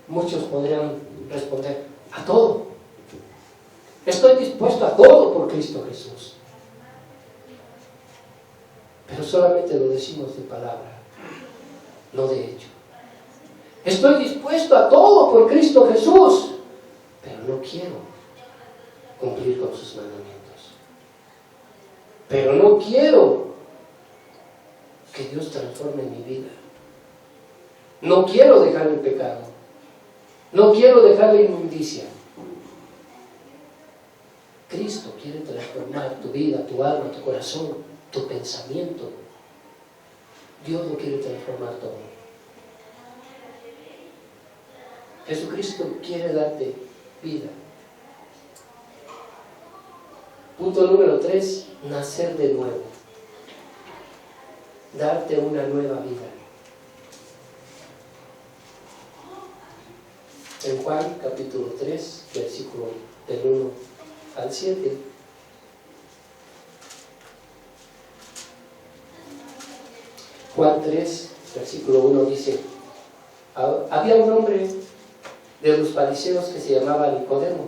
Muchos podrían responder, a todo. Estoy dispuesto a todo por Cristo Jesús. Pero solamente lo decimos de palabra, no de hecho. Estoy dispuesto a todo por Cristo Jesús, pero no quiero cumplir con sus mandamientos. Pero no quiero que Dios transforme mi vida. No quiero dejar el pecado. No quiero dejar la inmundicia. Cristo quiere transformar tu vida, tu alma, tu corazón, tu pensamiento. Dios lo quiere transformar todo. Jesucristo quiere darte vida. Punto número 3, nacer de nuevo. Darte una nueva vida. En Juan capítulo 3, versículo del 1 al 7. Juan 3, versículo 1 dice, había un hombre de los fariseos que se llamaba Nicodemo,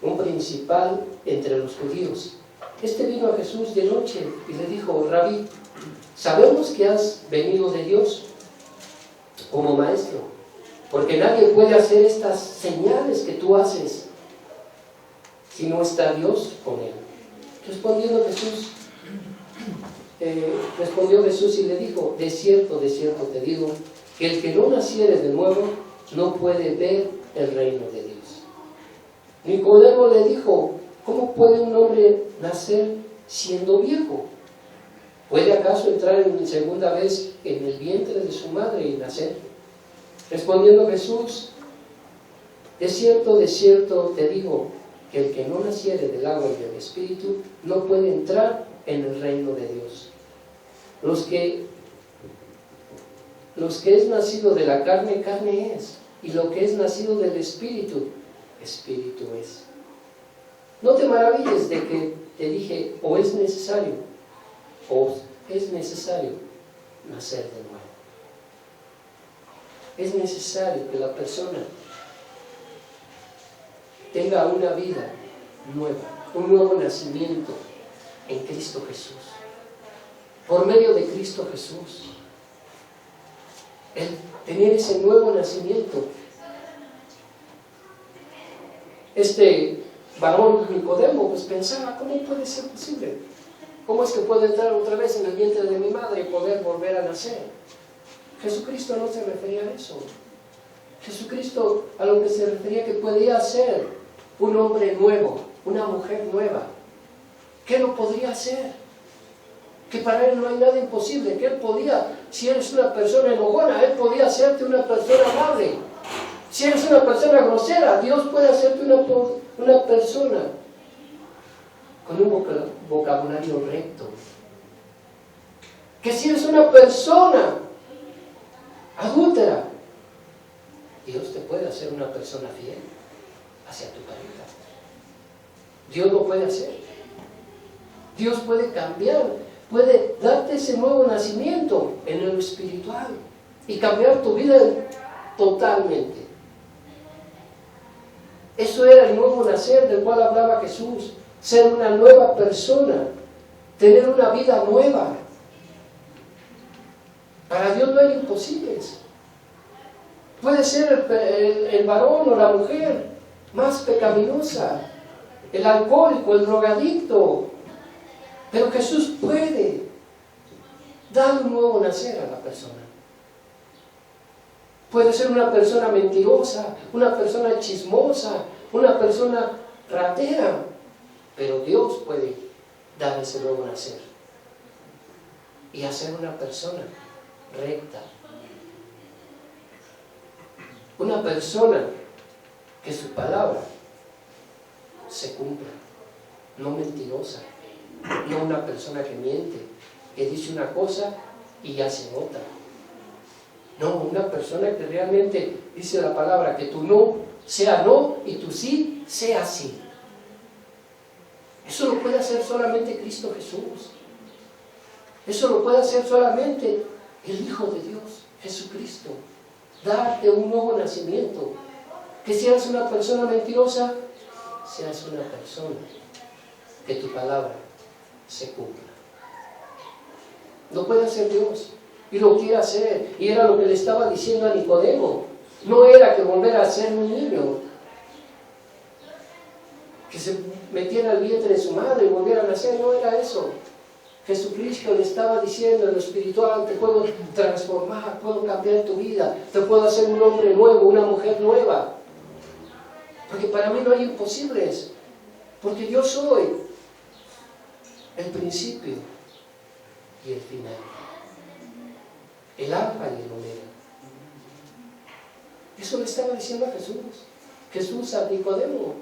un principal entre los judíos. Este vino a Jesús de noche y le dijo, Rabí, sabemos que has venido de Dios como maestro, porque nadie puede hacer estas señales que tú haces si no está Dios con él. Respondió Jesús y le dijo, de cierto te digo, que el que no naciere de nuevo no puede ver el reino de Dios. Nicodemo le dijo, ¿cómo puede un hombre nacer siendo viejo? ¿Puede acaso entrar en segunda vez en el vientre de su madre y nacer? Respondiendo Jesús, de cierto te digo, que el que no naciere del agua y del Espíritu no puede entrar en el reino de Dios. Los que es nacido de la carne, carne es, y lo que es nacido del Espíritu, Espíritu es. No te maravilles de que te dije, o es necesario nacer de nuevo. Es necesario que la persona tenga una vida nueva, un nuevo nacimiento en Cristo Jesús. Por medio de Cristo Jesús. El tener ese nuevo nacimiento. Este varón Nicodemo pues pensaba, ¿cómo puede ser posible? ¿Cómo es que puedo entrar otra vez en el vientre de mi madre y poder volver a nacer? Jesucristo no se refería a eso. Jesucristo a lo que se refería que podía ser un hombre nuevo, una mujer nueva. ¿Qué lo podría hacer? que para Él no hay nada imposible, que Él podía, si eres una persona enojona, Él podía hacerte una persona amable. Si eres una persona grosera, Dios puede hacerte una persona con un vocabulario recto. Que si eres una persona adúltera, Dios te puede hacer una persona fiel hacia tu pareja. Dios lo puede hacer. Dios puede cambiar, puede darte ese nuevo nacimiento en lo espiritual y cambiar tu vida totalmente. Eso era el nuevo nacer del cual hablaba Jesús. Ser una nueva persona, tener una vida nueva. Para Dios no hay imposibles. Puede ser el varón o la mujer más pecaminosa, el alcohólico, el drogadicto, pero Jesús puede dar un nuevo nacer a la persona. Puede ser una persona mentirosa, una persona chismosa, una persona ratera, pero Dios puede dar ese nuevo nacer y hacer una persona recta. Una persona que su palabra se cumpla, no mentirosa, no una persona que miente, que dice una cosa y hace otra. No, una persona que realmente dice la palabra, que tu no sea no y tu sí sea sí. Eso lo puede hacer solamente Cristo Jesús. Eso lo puede hacer solamente el Hijo de Dios, Jesucristo. Darte un nuevo nacimiento. Que si eres una persona mentirosa, seas una persona que tu palabra se cumpla. Lo puede hacer Dios y lo quiere hacer. Y era lo que le estaba diciendo a Nicodemo. No era que volviera a ser un niño, que se metiera al vientre de su madre y volviera a nacer. No era eso. Jesucristo le estaba diciendo en lo espiritual: te puedo transformar, puedo cambiar tu vida, te puedo hacer un hombre nuevo, una mujer nueva. Porque para mí no hay imposibles, porque yo soy el principio y el final, el alfa y el omega. Eso le estaba diciendo a Jesús. Jesús a Nicodemo: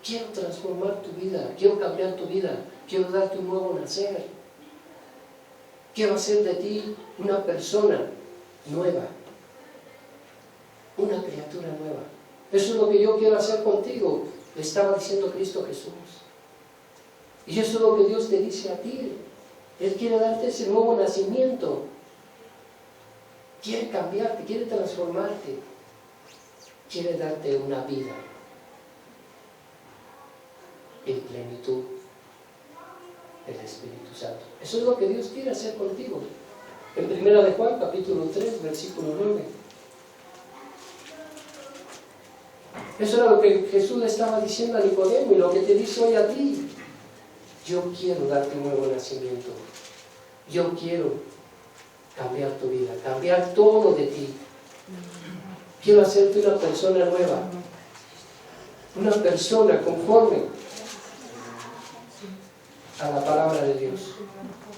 quiero transformar tu vida, quiero cambiar tu vida, quiero darte un nuevo nacer, quiero hacer de ti una persona nueva, una criatura nueva. Eso es lo que yo quiero hacer contigo, le estaba diciendo Cristo Jesús. Y eso es lo que Dios te dice a ti. Él quiere darte ese nuevo nacimiento, quiere cambiarte, quiere transformarte, quiere darte una vida en plenitud del Espíritu Santo. Eso es lo que Dios quiere hacer contigo. En 1 de Juan, capítulo 3, versículo 9. Eso era lo que Jesús le estaba diciendo a Nicodemo y lo que te dice hoy a ti. Yo quiero darte un nuevo nacimiento. Yo quiero cambiar tu vida, cambiar todo de ti. Quiero hacerte una persona nueva, una persona conforme a la palabra de Dios,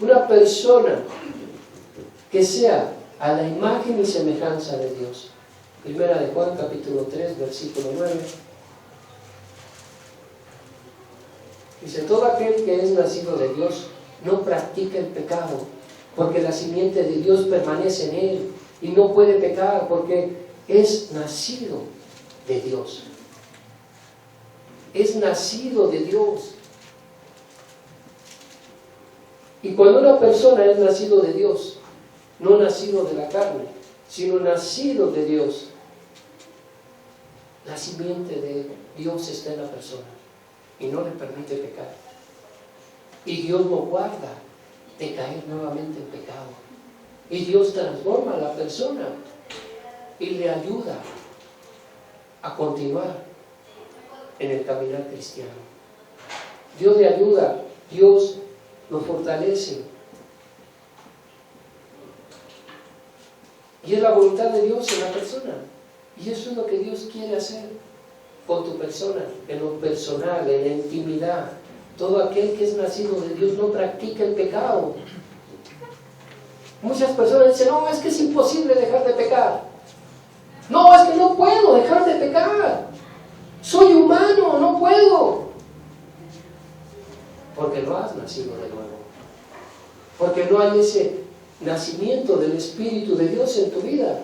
una persona que sea a la imagen y semejanza de Dios. 1 de Juan capítulo 3 versículo 9 dice: todo aquel que es nacido de Dios no practica el pecado, porque la simiente de Dios permanece en él y no puede pecar porque es nacido de Dios. Es nacido de Dios. Y cuando una persona es nacido de Dios, no nacido de la carne, sino nacido de Dios, la simiente de Dios está en la persona y no le permite pecar. Y Dios lo guarda de caer nuevamente en pecado. Y Dios transforma a la persona y le ayuda a continuar en el caminar cristiano. Dios le ayuda, Dios lo fortalece. Y es la voluntad de Dios en la persona. Y eso es lo que Dios quiere hacer con tu persona, en lo personal, en la intimidad. Todo aquel que es nacido de Dios no practica el pecado. Muchas personas dicen, no, es que es imposible dejar de pecar. No, es que no puedo dejar de pecar. Soy humano, no puedo. Porque no has nacido de nuevo. Porque no hay ese nacimiento del Espíritu de Dios en tu vida.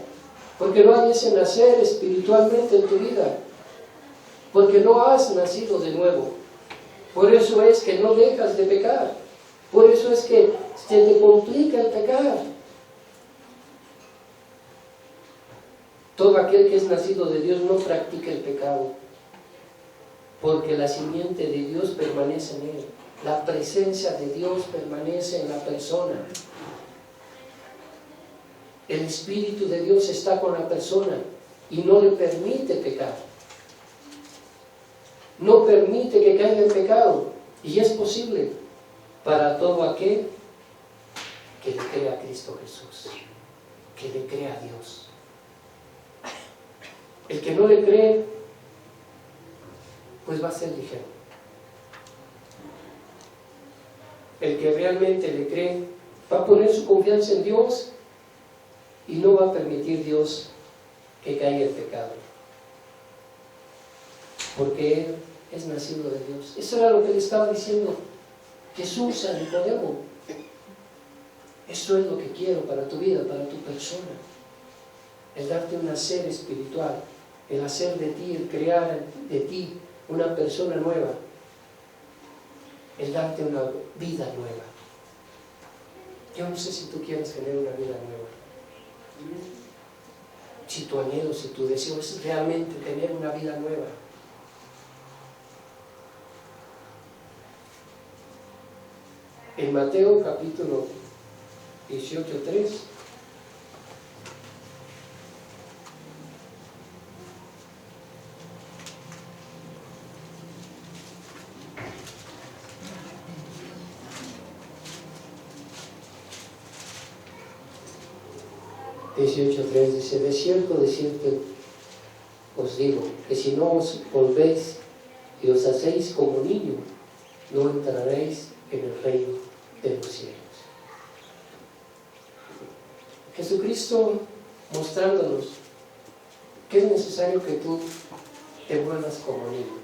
Porque no hay ese nacer espiritualmente en tu vida. Porque no has nacido de nuevo. Por eso es que no dejas de pecar. Por eso es que se te complica el pecar. Todo aquel que es nacido de Dios no practica el pecado. Porque la simiente de Dios permanece en él. La presencia de Dios permanece en la persona. El Espíritu de Dios está con la persona y no le permite pecar. No permite que caiga en pecado. Y es posible para todo aquel que le crea a Cristo Jesús, que le crea a Dios. El que no le cree, pues va a ser ligero. El que realmente le cree, va a poner su confianza en Dios y no va a permitir Dios que caiga en pecado. Porque Él es nacido de Dios. Eso era lo que le estaba diciendo Jesús a Nicodemo. Eso es lo que quiero para tu vida, para tu persona. El darte un nacer espiritual, el hacer de ti, el crear de ti una persona nueva, el darte una vida nueva. Yo no sé si tú quieres tener una vida nueva. Si tu anhelo, si tu deseo es realmente tener una vida nueva. En Mateo capítulo 18:3 18:3 dice: de cierto os digo, que si no os volvéis y os hacéis como niños, no entraréis en el reino de los cielos. Jesucristo mostrándonos que es necesario que tú te vuelvas como niño.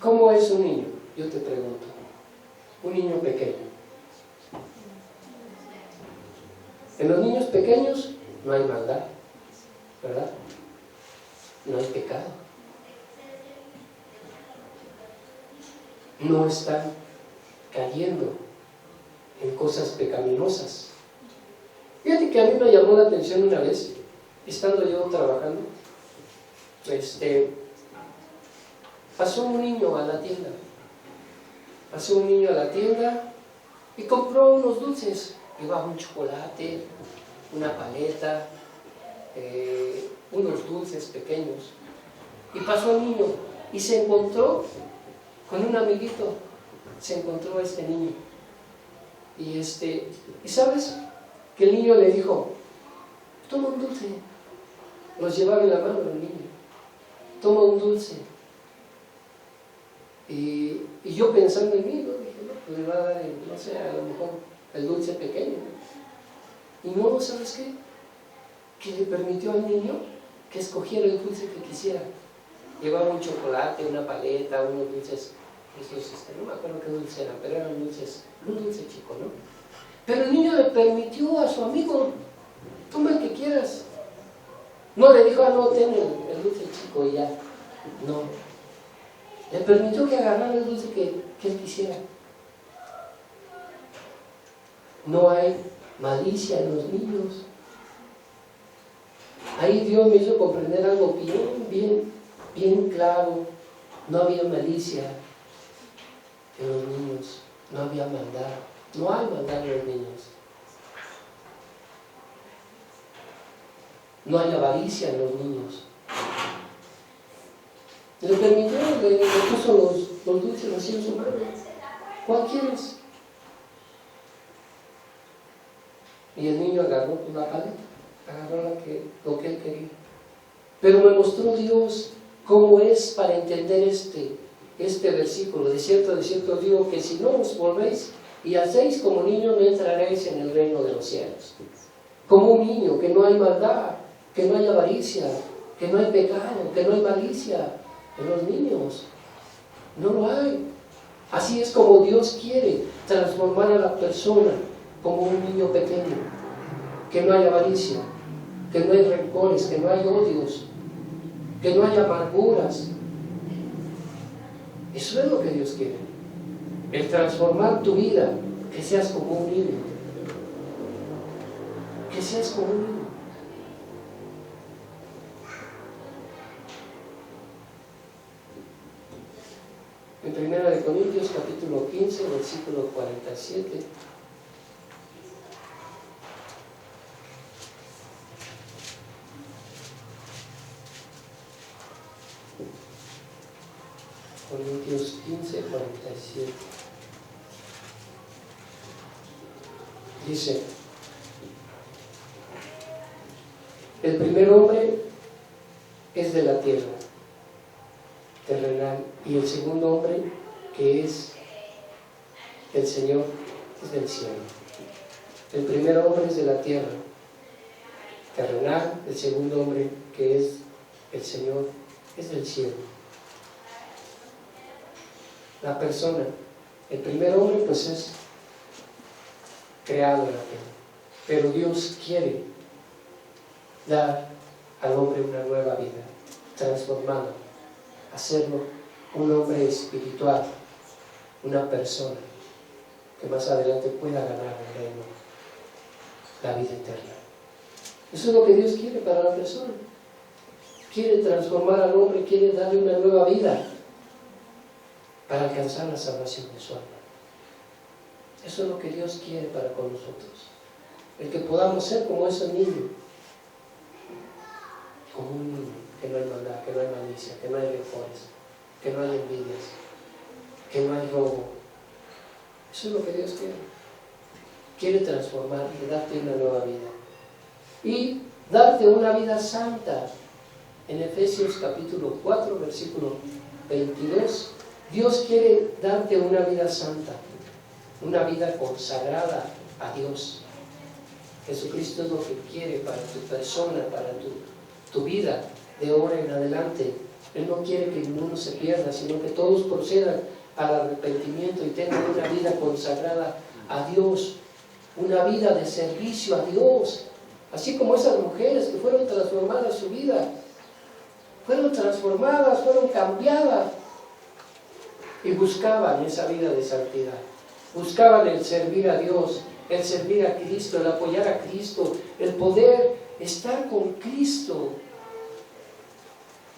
¿Cómo es un niño? Yo te pregunto. Un niño pequeño. En los niños pequeños no hay maldad, ¿verdad? No hay pecado. No están cayendo en cosas pecaminosas. Fíjate que a mí me llamó la atención una vez, estando yo trabajando, pasó un niño a la tienda. Pasó un niño a la tienda y compró unos dulces. Llevaba un chocolate, una paleta, unos dulces pequeños. Y pasó el niño y se encontró con un amiguito. Se encontró este niño. Y ¿sabes? Que el niño le dijo: toma un dulce. Los llevaba en la mano el niño. Toma un dulce. Y yo pensando en mí, ¿no? Dije, no, pues le va a dar, no sé, a lo mejor el dulce pequeño. Y no, ¿sabes qué? Que le permitió al niño que escogiera el dulce que quisiera. Llevaba un chocolate, una paleta, unos dulces, esos, no me acuerdo qué dulce eran, pero eran dulces, un dulce chico, ¿no? Pero el niño le permitió a su amigo: toma el que quieras. No le dijo: no, ten el dulce chico y ya. No. Le permitió que agarrara el dulce que él quisiera. No hay malicia en los niños. Ahí Dios me hizo comprender algo bien claro. No había malicia en los niños. No había maldad. No hay maldad en los niños. No hay avaricia en los niños. Le permitió, le puso los dulces así en su mano. ¿Cuál quieres? Y el niño agarró una paleta, agarró lo que él quería. Pero me mostró Dios cómo es para entender este versículo: de cierto os digo que si no os volvéis y hacéis como niños, no entraréis en el reino de los cielos. Como un niño, que no hay maldad, que no hay avaricia, que no hay pecado, que no hay malicia en los niños. No lo hay. Así es como Dios quiere transformar a la persona, como un niño pequeño, que no hay avaricia, que no hay rencores, que no hay odios, que no hay amarguras. Eso es lo que Dios quiere, el transformar tu vida, que seas como un niño, que seas como un niño. En 1 Corintios capítulo 15, versículo 47. Corintios 15, 47. Dice: el primer hombre es de la tierra, terrenal, y el segundo hombre, que es el Señor, es del cielo. El primer hombre es de la tierra, terrenal; el segundo hombre, que es el Señor, es del cielo. La persona, el primer hombre, pues es creado en la tierra, pero Dios quiere dar al hombre una nueva vida, transformado, hacerlo un hombre espiritual, una persona que más adelante pueda ganar el reino, la vida eterna. Eso es lo que Dios quiere para la persona. Quiere transformar al hombre, quiere darle una nueva vida para alcanzar la salvación de su alma. Eso es lo que Dios quiere para con nosotros, el que podamos ser como ese niño, como un niño, que no hay maldad, que no hay malicia, que no hay rencores, que no hay envidias, que no hay robo. Eso es lo que Dios quiere. Quiere transformar y darte una nueva vida, y darte una vida santa. En Efesios capítulo 4, versículo 22, Dios quiere darte una vida santa, una vida consagrada a Dios. Jesucristo es lo que quiere para tu persona, para tu vida de ahora en adelante. Él no quiere que ninguno se pierda, sino que todos procedan al arrepentimiento y tengan una vida consagrada a Dios, una vida de servicio a Dios, así como esas mujeres que fueron transformadas su vida, fueron transformadas, fueron cambiadas, y buscaban esa vida de santidad, buscaban el servir a Dios, el servir a Cristo, el apoyar a Cristo, el poder estar con Cristo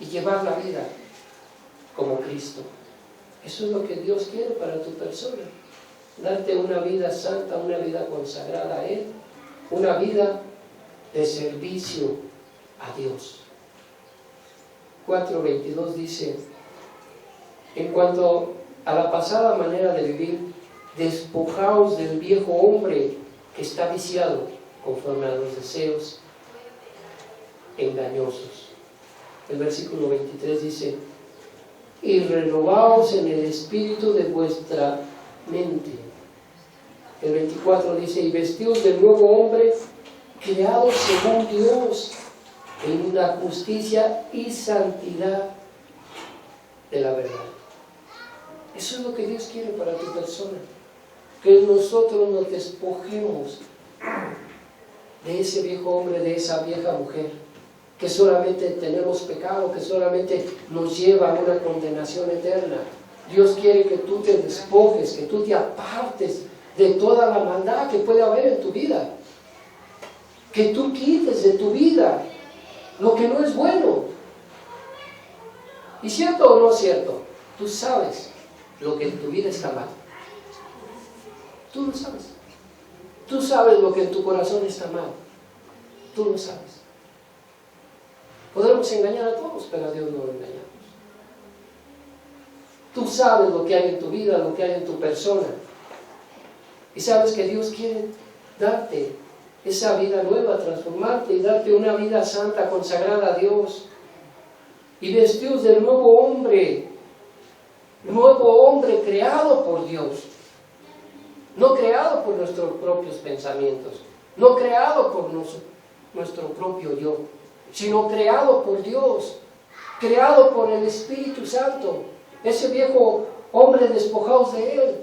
y llevar la vida como Cristo. Eso es lo que Dios quiere para tu persona, darte una vida santa, una vida consagrada a Él, una vida de servicio a Dios. 4:22 dice: en cuanto a la pasada manera de vivir, despojaos del viejo hombre que está viciado conforme a los deseos engañosos. El versículo 23 dice: y renovaos en el espíritu de vuestra mente. El 24 dice: y vestíos del nuevo hombre, creado según Dios, en una justicia y santidad de la verdad. Eso es lo que Dios quiere para tu persona, que nosotros nos despojemos de ese viejo hombre, de esa vieja mujer, que solamente tenemos pecado, que solamente nos lleva a una condenación eterna. Dios quiere que tú te despojes, que tú te apartes de toda la maldad que puede haber en tu vida, que tú quites de tu vida lo que no es bueno. ¿Y cierto o no es cierto? Tú sabes lo que en tu vida está mal. Tú lo sabes. Tú sabes lo que en tu corazón está mal. Tú lo sabes. Podemos engañar a todos, pero a Dios no lo engañamos. Tú sabes lo que hay en tu vida, lo que hay en tu persona. Y sabes que Dios quiere darte esa vida nueva, transformarte y darte una vida santa, consagrada a Dios. Y vestíos del nuevo hombre. nuevo hombre creado por Dios, no creado por nuestros propios pensamientos, no creado por nuestro propio yo, sino creado por Dios, creado por el Espíritu Santo, ese viejo hombre despojados de Él,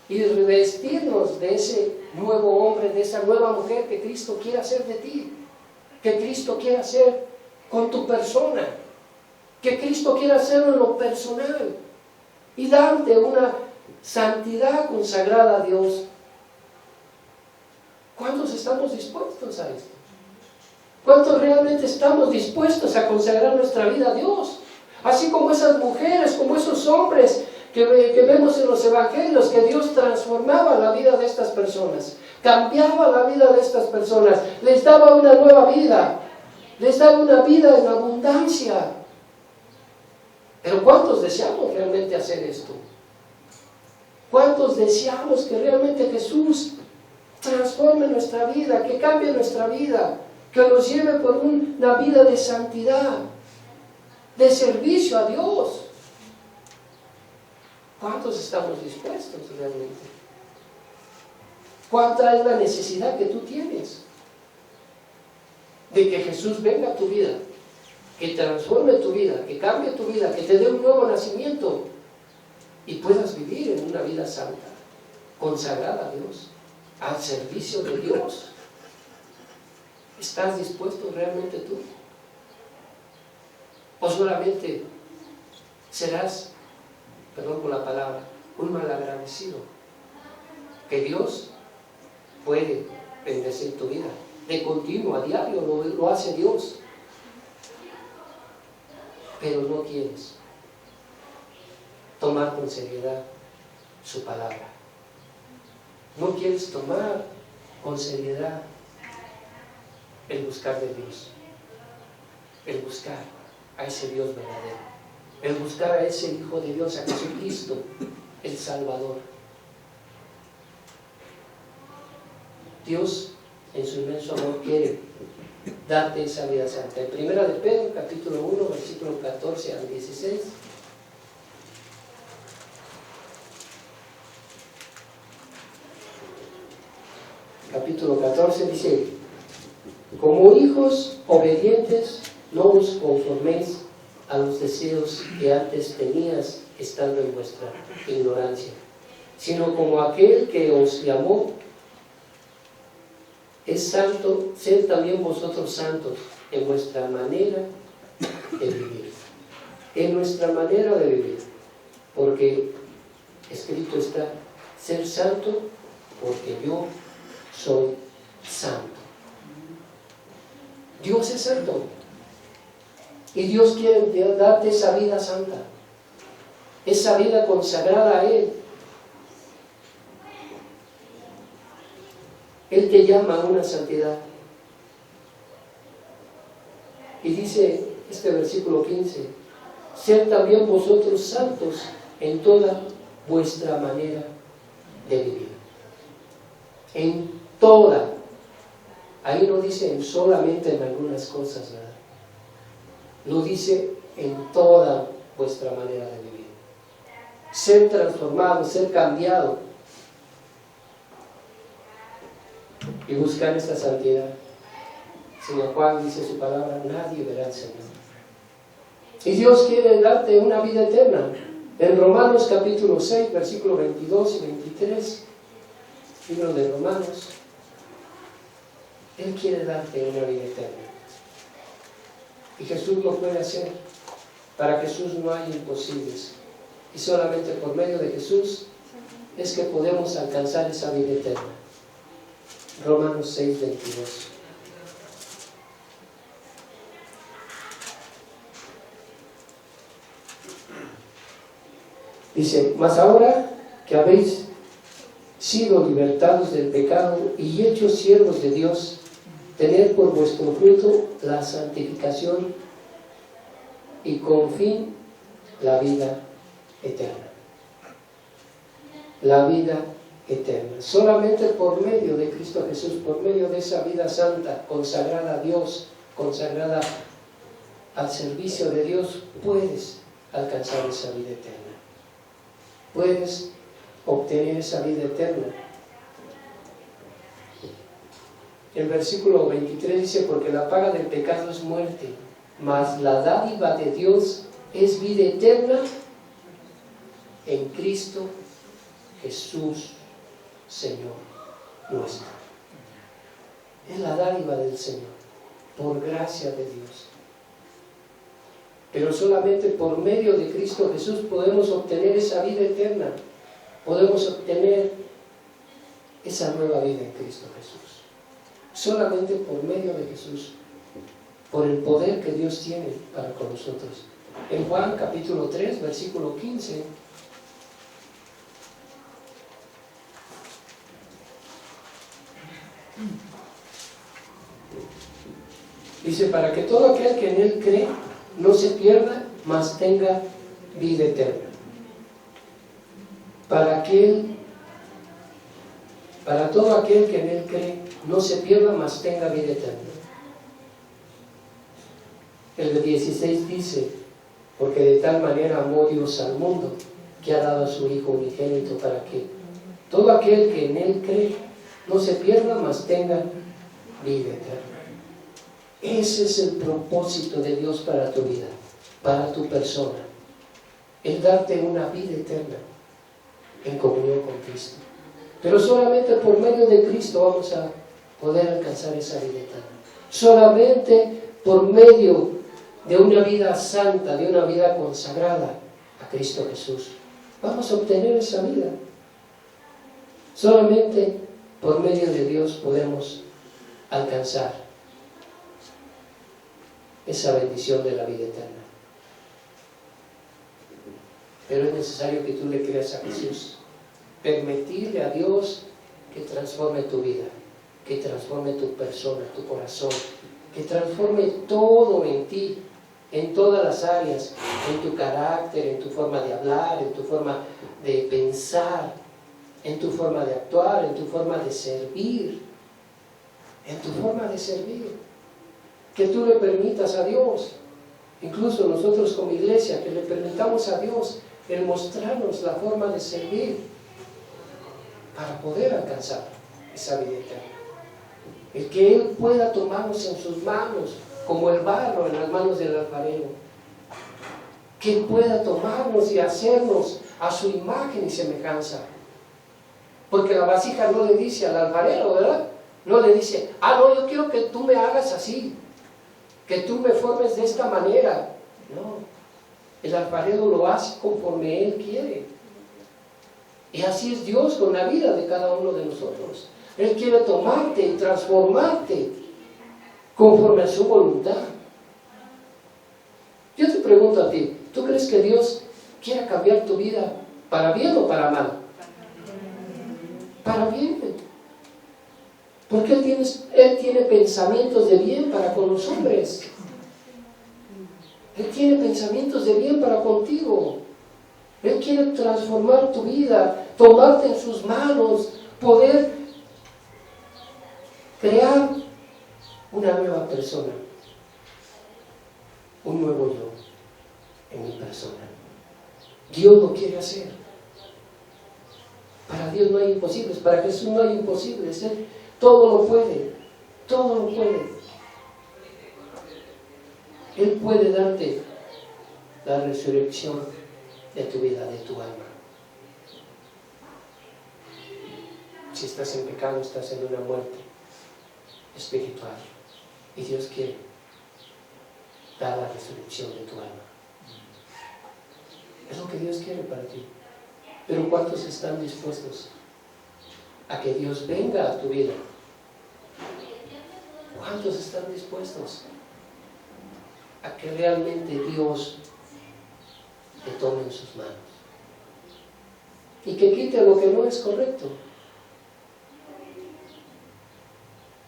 y revestirnos de ese nuevo hombre, de esa nueva mujer que Cristo quiere hacer de ti, que Cristo quiere hacer con tu persona, que Cristo quiere hacerlo en lo personal, y darte una santidad consagrada a Dios. ¿Cuántos estamos dispuestos a esto? ¿Cuántos realmente estamos dispuestos a consagrar nuestra vida a Dios? Así como esas mujeres, como esos hombres que vemos en los evangelios, que Dios transformaba la vida de estas personas, cambiaba la vida de estas personas, les daba una nueva vida, les daba una vida en abundancia. Pero ¿cuántos deseamos realmente hacer esto? ¿Cuántos deseamos que realmente Jesús transforme nuestra vida, que cambie nuestra vida, que nos lleve por una vida de santidad, de servicio a Dios? ¿Cuántos estamos dispuestos realmente? ¿Cuánta es la necesidad que tú tienes de que Jesús venga a tu vida, que transforme tu vida, que cambie tu vida, que te dé un nuevo nacimiento y puedas vivir en una vida santa, consagrada a Dios, al servicio de Dios? ¿Estás dispuesto realmente tú? ¿O solamente serás, perdón por la palabra, un malagradecido? Que Dios puede bendecir tu vida de continuo, a diario, lo hace Dios, pero no quieres tomar con seriedad su palabra, no quieres tomar con seriedad el buscar de Dios, el buscar a ese Dios verdadero, el buscar a ese Hijo de Dios, a Jesucristo, el Salvador. Dios, en su inmenso amor, quiere darte esa vida santa. En Primera de Pedro, capítulo 1, versículo 14 al 16. Capítulo 14 dice: como hijos obedientes, no os conforméis a los deseos que antes tenías estando en vuestra ignorancia, sino como aquel que os llamó es santo, sed también vosotros santos en vuestra manera de vivir. En nuestra manera de vivir. Porque escrito está: ser santo porque yo soy santo. Dios es santo. Y Dios quiere darte esa vida santa, esa vida consagrada a Él. Él te llama a una santidad. Y dice este versículo 15: sed también vosotros santos en toda vuestra manera de vivir. En toda. Ahí no dice en solamente en algunas cosas, ¿verdad? Lo dice en toda vuestra manera de vivir. Ser transformado, ser cambiado. Y buscar esta santidad, sin la cual, dice su palabra, nadie verá al Señor. Y Dios quiere darte una vida eterna. En Romanos capítulo 6, versículos 22 y 23, libro de Romanos, Él quiere darte una vida eterna. Y Jesús lo puede hacer. Para Jesús no hay imposibles. Y solamente por medio de Jesús es que podemos alcanzar esa vida eterna. Romanos 6, 22. Dice: mas ahora que habéis sido libertados del pecado y hechos siervos de Dios, tened por vuestro fruto la santificación y con fin la vida eterna. La vida eterna. Solamente por medio de Cristo Jesús, por medio de esa vida santa, consagrada a Dios, consagrada al servicio de Dios, puedes alcanzar esa vida eterna. puedes obtener esa vida eterna. El versículo 23 dice, porque la paga del pecado es muerte, mas la dádiva de Dios es vida eterna en Cristo Jesús, Señor nuestro. Es la dádiva del Señor, por gracia de Dios. Pero solamente por medio de Cristo Jesús podemos obtener esa vida eterna, podemos obtener esa nueva vida en Cristo Jesús. Solamente por medio de Jesús, por el poder que Dios tiene para con nosotros. En Juan capítulo 3, versículo 15, dice, para que todo aquel que en Él cree no se pierda, mas tenga vida eterna. Para todo aquel que en Él cree no se pierda, mas tenga vida eterna. El 16 dice, porque de tal manera amó Dios al mundo, que ha dado a su Hijo unigénito, para que todo aquel que en Él cree no se pierda, mas tenga vida eterna. Ese es el propósito de Dios para tu vida, para tu persona. El darte una vida eterna en comunión con Cristo. Pero solamente por medio de Cristo vamos a poder alcanzar esa vida eterna. Solamente por medio de una vida santa, de una vida consagrada a Cristo Jesús, vamos a obtener esa vida. Solamente por medio de Dios podemos alcanzar esa bendición de la vida eterna. Pero es necesario que tú le creas a Jesús. Permitirle a Dios que transforme tu vida, que transforme tu persona, tu corazón, que transforme todo en ti, en todas las áreas, en tu carácter, en tu forma de hablar, en tu forma de pensar, en tu forma de actuar, en tu forma de servir, en tu forma de servir. Que tú le permitas a Dios, incluso nosotros como iglesia, que le permitamos a Dios el mostrarnos la forma de servir para poder alcanzar esa vida eterna. El que Él pueda tomarnos en sus manos, como el barro en las manos del alfarero. Que Él pueda tomarnos y hacernos a su imagen y semejanza. Porque la vasija no le dice al alfarero, ¿verdad? No le dice, no, yo quiero que tú me hagas así, que tú me formes de esta manera. No, el alfarero lo hace conforme Él quiere. Y así es Dios con la vida de cada uno de nosotros. Él quiere tomarte y transformarte conforme a su voluntad. Yo te pregunto a ti, ¿tú crees que Dios quiera cambiar tu vida para bien o para mal? Para bien. Porque Él tiene pensamientos de bien para con los hombres. Él tiene pensamientos de bien para contigo. Él quiere transformar tu vida, tomarte en sus manos, poder crear una nueva persona, un nuevo yo en mi persona. Dios lo quiere hacer. Para Dios no hay imposibles, para Jesús no hay imposibles. Él todo lo puede, todo lo puede. Él puede darte la resurrección de tu vida, de tu alma. Si estás en pecado, estás en una muerte espiritual. Y Dios quiere dar la resurrección de tu alma. Es lo que Dios quiere para ti. Pero ¿cuántos están dispuestos a que Dios venga a tu vida? ¿Cuántos están dispuestos a que realmente Dios te tome en sus manos y que quite lo que no es correcto?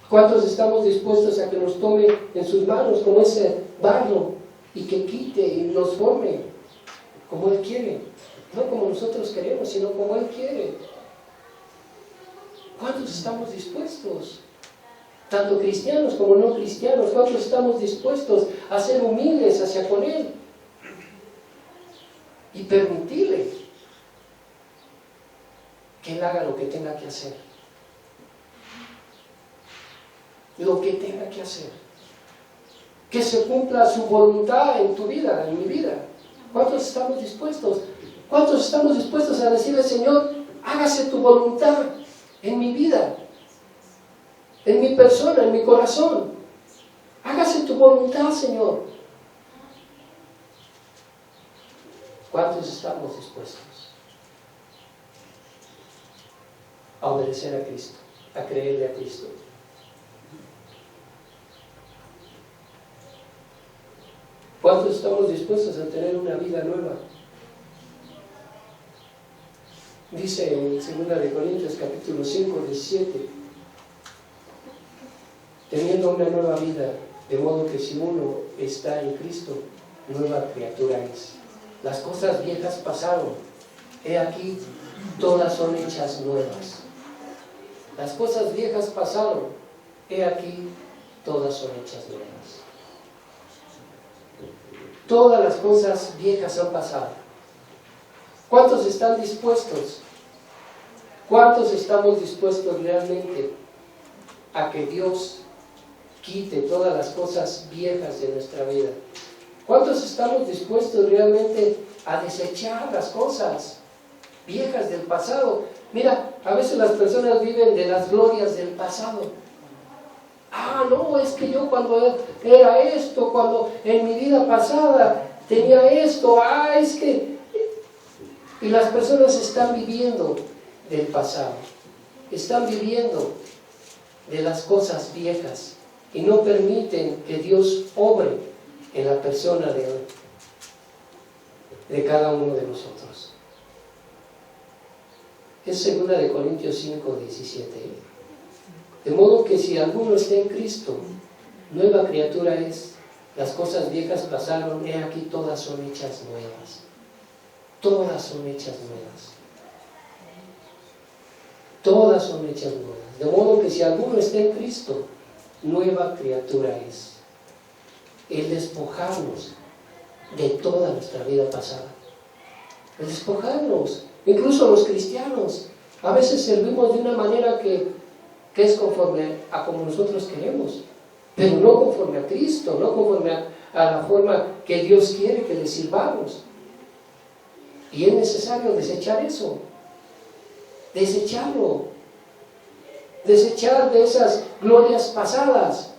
¿Cuántos estamos dispuestos a que nos tome en sus manos como ese barro y que quite y nos forme como Él quiere? No como nosotros queremos, sino como Él quiere. ¿Cuántos estamos dispuestos? Tanto cristianos como no cristianos. ¿Cuántos estamos dispuestos a ser humildes hacia con Él? Y permitirle que Él haga lo que tenga que hacer. Lo que tenga que hacer. Que se cumpla su voluntad en tu vida, en mi vida. ¿Cuántos estamos dispuestos? ¿Cuántos estamos dispuestos a decirle, Señor, hágase tu voluntad en mi vida, en mi persona, en mi corazón? Hágase tu voluntad, Señor. ¿Cuántos estamos dispuestos a obedecer a Cristo, a creerle a Cristo? ¿Cuántos estamos dispuestos a tener una vida nueva? Dice en 2 Corintios capítulo 5, 17, teniendo una nueva vida, de modo que si uno está en Cristo, nueva criatura es. Las cosas viejas pasaron, he aquí, todas son hechas nuevas. Las cosas viejas pasaron, he aquí, todas son hechas nuevas. Todas las cosas viejas han pasado. ¿Cuántos están dispuestos? ¿Cuántos estamos dispuestos realmente a que Dios quite todas las cosas viejas de nuestra vida? ¿Cuántos estamos dispuestos realmente a desechar las cosas viejas del pasado? Mira, a veces las personas viven de las glorias del pasado. Ah, no, es que yo cuando era esto, cuando en mi vida pasada tenía esto, es que... Y las personas están viviendo del pasado, están viviendo de las cosas viejas y no permiten que Dios obre en la persona de cada uno de nosotros. Es 2 Corintios 5, 17. De modo que si alguno está en Cristo, nueva criatura es. Las cosas viejas pasaron, he aquí todas son hechas nuevas. Todas son hechas nuevas. Todas son hechas nuevas. De modo que si alguno está en Cristo, nueva criatura es. El despojarnos de toda nuestra vida pasada. El despojarnos. Incluso los cristianos. A veces servimos de una manera que es conforme a como nosotros queremos. Pero no conforme a Cristo, no conforme a la forma que Dios quiere que le sirvamos. Y es necesario desechar eso. Desecharlo. Desechar de esas glorias pasadas.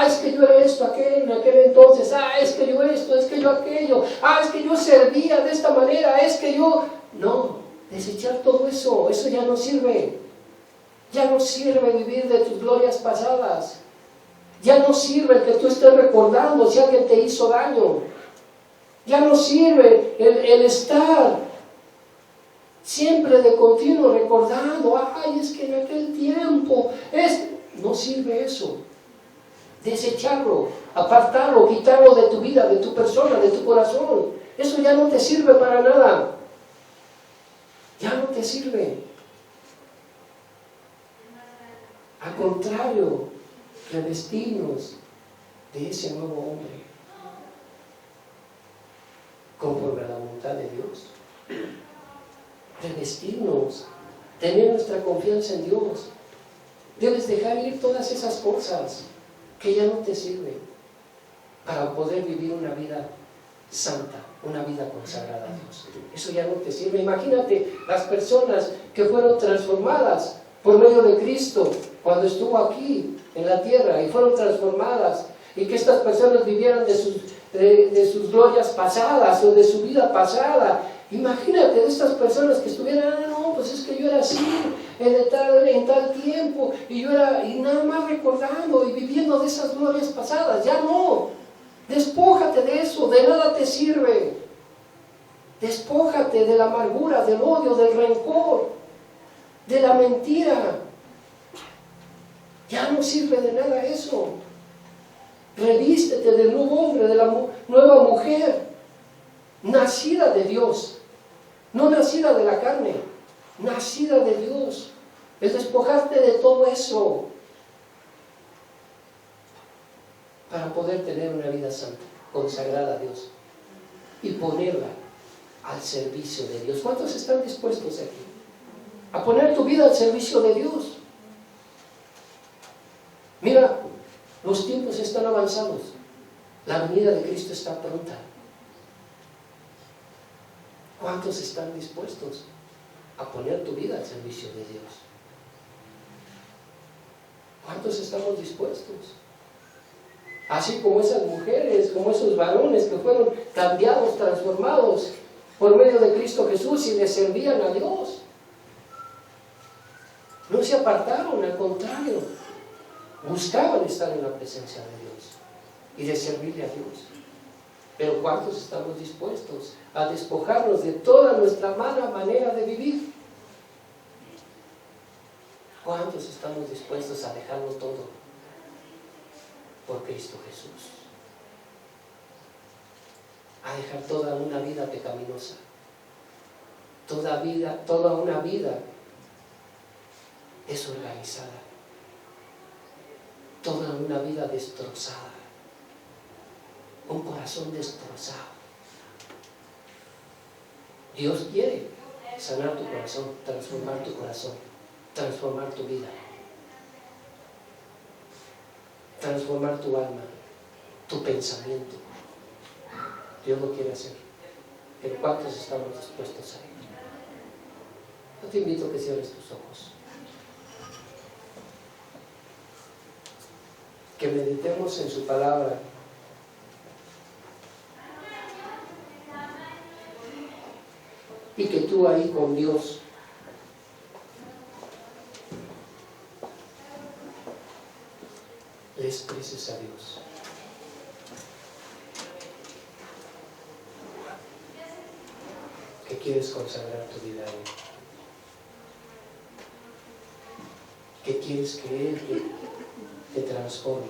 Es que yo era esto, en aquel entonces. Es que yo esto, es que yo aquello. Es que yo servía de esta manera, es que yo... No, desechar todo eso. Eso ya no sirve. Ya no sirve vivir de tus glorias pasadas. Ya no sirve que tú estés recordando si alguien te hizo daño. Ya no sirve el estar siempre de continuo recordando, es que en aquel tiempo, no sirve eso. Desecharlo, apartarlo, quitarlo de tu vida, de tu persona, de tu corazón. Eso ya no te sirve para nada. Ya no te sirve. Al contrario, revestirnos de ese nuevo hombre, conforme a la voluntad de Dios. Revestirnos, tener nuestra confianza en Dios. Debes dejar ir todas esas cosas que ya no te sirven para poder vivir una vida santa, una vida consagrada a Dios. Eso ya no te sirve. Imagínate las personas que fueron transformadas por medio de Cristo cuando estuvo aquí en la tierra y fueron transformadas, y que estas personas vivieran de sus glorias pasadas o de su vida pasada. Imagínate de estas personas que estuvieran, pues es que yo era así en tal tiempo, y yo era, y nada más recordando y viviendo de esas glorias pasadas. Ya no, despójate de eso, de nada te sirve. Despójate de la amargura, del odio, del rencor, de la mentira. Ya no sirve de nada eso. Revístete del nuevo hombre, de la nueva mujer, nacida de Dios, no nacida de la carne, nacida de Dios. Es despojarte de todo eso para poder tener una vida santa, consagrada a Dios, y ponerla al servicio de Dios. ¿Cuántos están dispuestos aquí? a poner tu vida al servicio de Dios. Mira, los tiempos están avanzados. La venida de Cristo está pronta. ¿Cuántos están dispuestos a poner tu vida al servicio de Dios? ¿Cuántos estamos dispuestos? Así como esas mujeres, como esos varones que fueron cambiados, transformados por medio de Cristo Jesús y le servían a Dios. No se apartaron, al contrario, buscaban estar en la presencia de Dios y de servirle a Dios. Pero ¿cuántos estamos dispuestos a despojarnos de toda nuestra mala manera de vivir? ¿Cuántos estamos dispuestos a dejarlo todo por Cristo Jesús? A dejar toda una vida pecaminosa, toda una vida desorganizada, toda una vida destrozada, un corazón destrozado. Dios quiere sanar tu corazón, transformar tu corazón, transformar tu vida, transformar tu alma, tu pensamiento. Dios lo quiere hacer. Pero ¿cuántos estamos dispuestos a ello? Yo te invito a que cierres tus ojos, que meditemos en su palabra, y que tú ahí con Dios le expreses a Dios. Que quieres consagrar tu vida a Él. Que quieres que Él te transforme.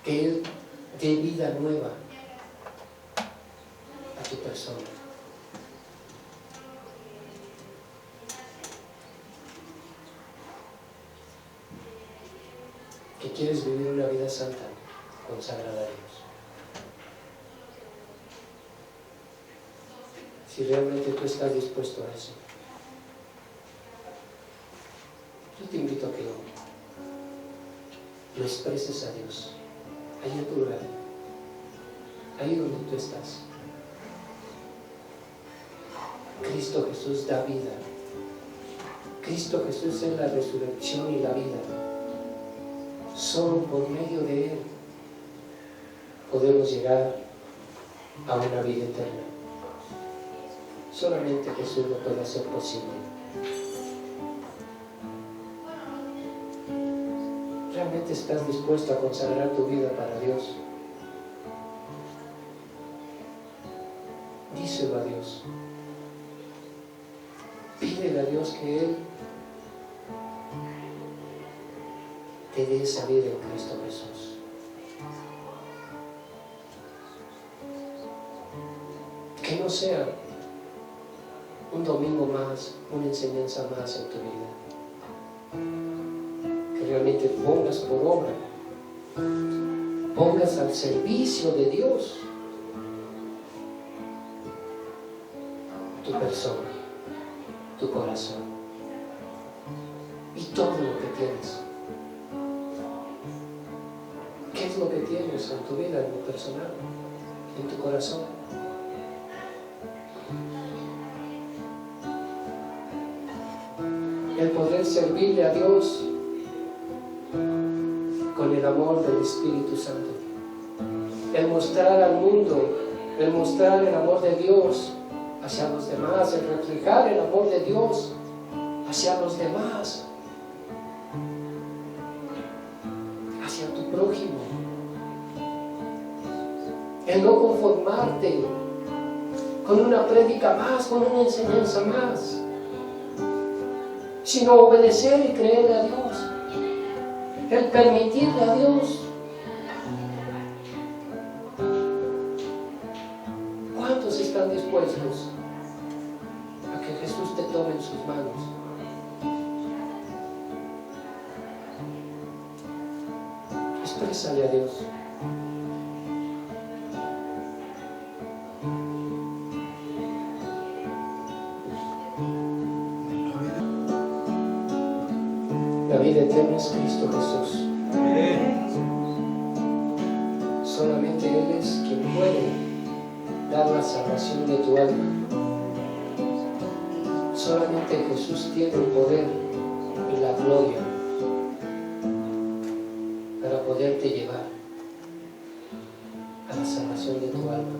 Que Él dé vida nueva a tu persona. Que quieres vivir una vida santa, consagrada a Dios. Si realmente tú estás dispuesto a eso, yo te invito a que lo expreses a Dios, ahí en tu lugar, ahí donde tú estás. Cristo Jesús da vida. Cristo Jesús es la resurrección y la vida. Solo por medio de Él podemos llegar a una vida eterna. Solamente Jesús lo puede hacer posible. ¿Realmente estás dispuesto a consagrar tu vida para Dios? Díselo a Dios. Pídele a Dios que Él te dé esa vida en Cristo Jesús. Que no sea un domingo más, una enseñanza más en tu vida. Que realmente pongas por obra, pongas al servicio de Dios tu persona, tu corazón y todo lo que tienes. ¿Qué es lo que tienes en tu vida, en lo personal, en tu corazón? El poder servirle a Dios con el amor del Espíritu Santo. El mostrar al mundo, el mostrar el amor de Dios hacia los demás, el reflejar el amor de Dios hacia los demás, hacia tu prójimo. El no conformarte con una prédica más, con una enseñanza más, sino obedecer y creerle a Dios, el permitirle a Dios. ¿Cuántos están dispuestos a que Jesús te tome en sus manos? Exprésale a Dios. La vida eterna es Cristo Jesús. Solamente Él es quien puede dar la salvación de tu alma. Solamente Jesús tiene el poder y la gloria para poderte llevar a la salvación de tu alma.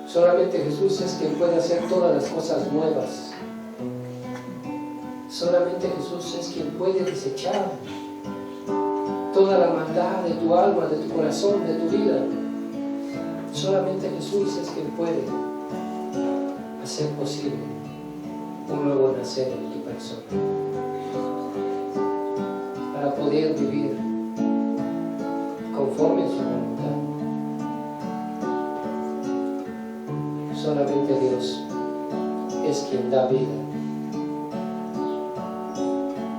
Solamente Jesús es quien puede hacer todas las cosas nuevas. Solamente Jesús es quien puede desechar toda la maldad de tu alma, de tu corazón, de tu vida. Solamente Jesús es quien puede hacer posible un nuevo nacer en tu persona, para poder vivir conforme a su voluntad. Solamente Dios es quien da vida.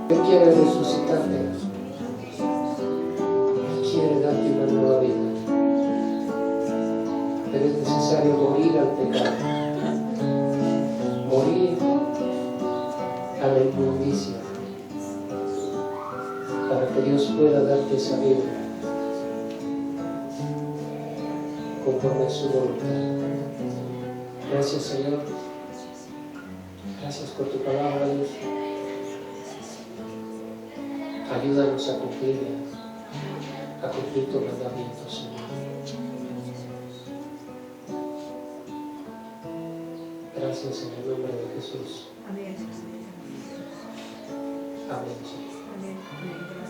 Él quiere resucitarte. Él quiere darte una nueva vida. Pero es necesario morir al pecado, morir a la inmundicia, para que Dios pueda darte esa vida conforme a su voluntad. Gracias, Señor. Gracias por tu palabra, Dios. Ayúdanos a cumplirla, a cumplir tus mandamientos, Señor. Gracias en el nombre de Jesús. Amén. Amén, Señor. Amén.